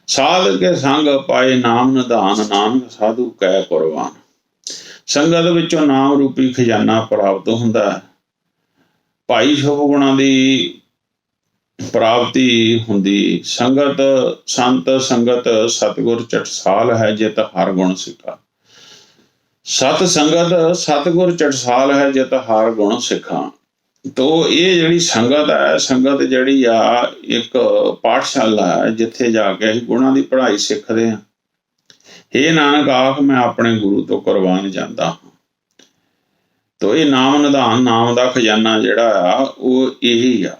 ਸਾਧ ਕੇ ਸੰਗ ਪਾਏ ਨਾਮ ਨਿਧਾਨ, ਨਾਨਕ ਸਾਧੂ ਕੈ ਕੁਰਬਾਨ। ਸੰਗਤ ਵਿੱਚੋਂ ਨਾਮ ਰੂਪੀ ਖਜ਼ਾਨਾ ਪ੍ਰਾਪਤ ਹੁੰਦਾ ਹੈ। ਭਾਈ ਸ਼ੁਭ ਗੁਣਾਂ ਦੀ ਪ੍ਰਾਪਤੀ ਹੁੰਦੀ। ਸੰਗਤ ਸੰਤ ਸੰਗਤ ਸਤਿਗੁਰ ਚਟਸਾਲ ਹੈ, ਜਿਤ ਹਰ ਗੁਣ ਸਿੱਖਾ। ਸਤ ਸੰਗਤ ਸਤਿਗੁਰ ਚਟਸਾਲ ਹੈ, ਜਿਤ ਹਰ ਗੁਣ ਸਿੱਖਾ। ਤੋ ਇਹ ਜਿਹੜੀ ਸੰਗਤ ਹੈ, ਸੰਗਤ ਜਿਹੜੀ ਆ ਇੱਕ ਪਾਠਸ਼ਾਲਾ ਹੈ ਜਿੱਥੇ ਜਾ ਕੇ ਅਸੀਂ ਗੁਣਾਂ ਦੀ ਪੜ੍ਹਾਈ ਸਿੱਖਦੇ ਹਾਂ। ਹੇ ਨਾਨਕ ਆਖ ਮੈਂ ਆਪਣੇ ਗੁਰੂ ਤੋਂ ਕੁਰਬਾਨ ਜਾਂਦਾ ਹਾਂ। ਤੋ ਇਹ ਨਾਮ ਨਿਧਾਨ, ਨਾਮ ਦਾ ਖਜ਼ਾਨਾ ਜਿਹੜਾ ਆ ਉਹ ਇਹੀ ਆ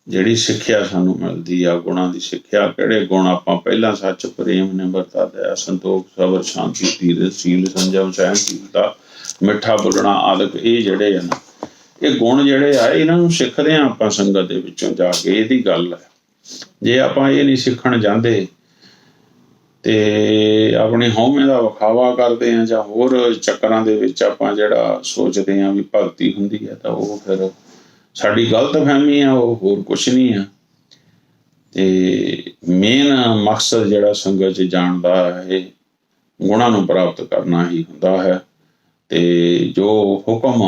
ਜਿਹੜੀ ਸਿੱਖਿਆ ਸਾਨੂੰ ਮਿਲਦੀ ਆ। ਗੁਣਾਂ ਦੀ ਸਿੱਖਿਆ, ਕਿਹੜੇ ਗੁਣ ਆਪਾਂ ਪਹਿਲਾਂ ਸੱਚ ਪ੍ਰੇਮ ਨਿਮਰਤਾ ਦਇਆ ਸੰਤੋਖ ਸਬਰ ਸ਼ਾਂਤੀ ਧੀਰਜ ਸੀਲ ਸੰਜਮ ਸਹਿਣਸ਼ੀਲਤਾ ਮਿੱਠਾ ਬੋਲਣਾ ਆਦਿਕ, ਇਹ ਜਿਹੜੇ ਆ ਨਾ ਇਹ ਗੁਣ ਜਿਹੜੇ ਆ ਇਹਨਾਂ ਨੂੰ ਸਿੱਖਦੇ ਆ ਆਪਾਂ ਸੰਗਤ ਦੇ ਵਿੱਚੋਂ ਜਾ ਕੇ। ਇਹਦੀ ਗੱਲ ਹੈ। ਜੇ ਆਪਾਂ ਇਹ ਨਹੀਂ ਸਿੱਖਣ ਜਾਂਦੇ ਤੇ ਆਪਣੀ ਹਉਮੈ ਦਾ ਵਿਖਾਵਾ ਕਰਦੇ ਆ ਜਾਂ ਹੋਰ ਚੱਕਰਾਂ ਦੇ ਵਿੱਚ ਆਪਾਂ ਜਿਹੜਾ ਸੋਚਦੇ ਆ ਵੀ ਭਗਤੀ ਹੁੰਦੀ ਹੈ, ਤਾਂ ਉਹ ਫਿਰ ਸਾਡੀ ਗਲਤਫਹਿਮੀ ਆ, ਉਹ ਹੋਰ ਕੁਛ ਨਹੀਂ ਆ। ਤੇ ਮੇਨ ਮਕਸਦ ਜਿਹੜਾ ਸੰਗਤ 'ਚ ਜਾਣ ਦਾ ਇਹ ਗੁਣਾਂ ਨੂੰ ਪ੍ਰਾਪਤ ਕਰਨਾ ਹੀ ਹੁੰਦਾ ਹੈ। ਤੇ ਜੋ ਹੁਕਮ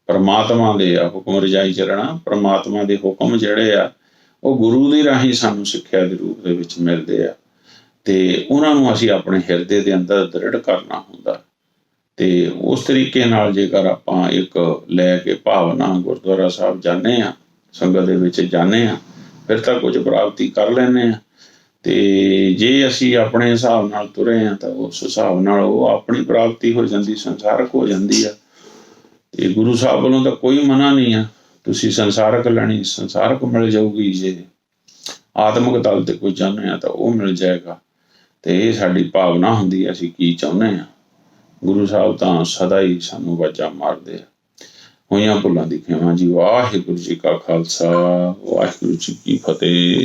ਪਰਮਾਤਮਾ ਦੇ ਆ, ਹੁਕਮ ਰਜਾਈ ਚੱਲਣਾ, ਪਰਮਾਤਮਾ ਦੇ ਹੁਕਮ ਜਿਹੜੇ ਆ ਉਹ ਗੁਰੂ ਦੇ ਰਾਹੀਂ ਸਾਨੂੰ ਸਿੱਖਿਆ ਦੇ ਰੂਪ ਦੇ ਵਿੱਚ ਮਿਲਦੇ ਆ ਤੇ ਉਹਨਾਂ ਨੂੰ ਅਸੀਂ ਆਪਣੇ ਹਿਰਦੇ ਦੇ ਅੰਦਰ ਦ੍ਰਿੜ ਕਰਨਾ ਹੁੰਦਾ। ਤੇ ਉਸ ਤਰੀਕੇ ਨਾਲ ਜੇਕਰ ਆਪਾਂ ਇੱਕ ਲੈ ਕੇ ਭਾਵਨਾ ਗੁਰਦੁਆਰਾ ਸਾਹਿਬ ਜਾਂਦੇ ਹਾਂ, ਸੰਗਤ ਦੇ ਵਿੱਚ ਜਾਂਦੇ ਹਾਂ, ਫਿਰ ਤਾਂ ਕੁਝ ਪ੍ਰਾਪਤੀ ਕਰ ਲੈਂਦੇ ਹਾਂ। ਤੇ ਜੇ ਅਸੀਂ ਆਪਣੇ ਹਿਸਾਬ ਨਾਲ ਤੁਰੇ ਹਾਂ ਤਾਂ ਉਸ ਹਿਸਾਬ ਨਾਲ ਉਹ ਆਪਣੀ ਪ੍ਰਾਪਤੀ ਹੋ ਜਾਂਦੀ, ਸੰਸਾਰਕ ਹੋ ਜਾਂਦੀ ਆ। ਤੇ ਗੁਰੂ ਸਾਹਿਬ ਵੱਲੋਂ ਤਾਂ ਕੋਈ ਮਨਾ ਨਹੀਂ ਆ, ਤੁਸੀਂ ਸੰਸਾਰਕ ਲੈਣੀ ਸੰਸਾਰਕ ਮਿਲ ਜਾਊਗੀ, ਜੇ ਆਤਮਿਕ ਤਲ ਤੇ ਕੋਈ ਚਾਹੁੰਦੇ ਆ ਤਾਂ ਉਹ ਮਿਲ ਜਾਏਗਾ। ਤੇ ਇਹ ਸਾਡੀ ਭਾਵਨਾ ਹੁੰਦੀ, ਅਸੀਂ ਕੀ ਚਾਹੁੰਦੇ ਹਾਂ। ਗੁਰੂ ਸਾਹਿਬ ਤਾਂ ਸਦਾ ਹੀ ਸਾਨੂੰ ਵਾਜਾਂ ਮਾਰਦੇ ਆ। ਹੋਈਆਂ ਭੁੱਲਾਂ ਦੀ ਖਿਮਾ ਜੀ। ਵਾਹਿਗੁਰੂ ਜੀ ਕਾ ਖਾਲਸਾ, ਵਾਹਿਗੁਰੂ ਜੀ ਕੀ ਫਤਿਹ।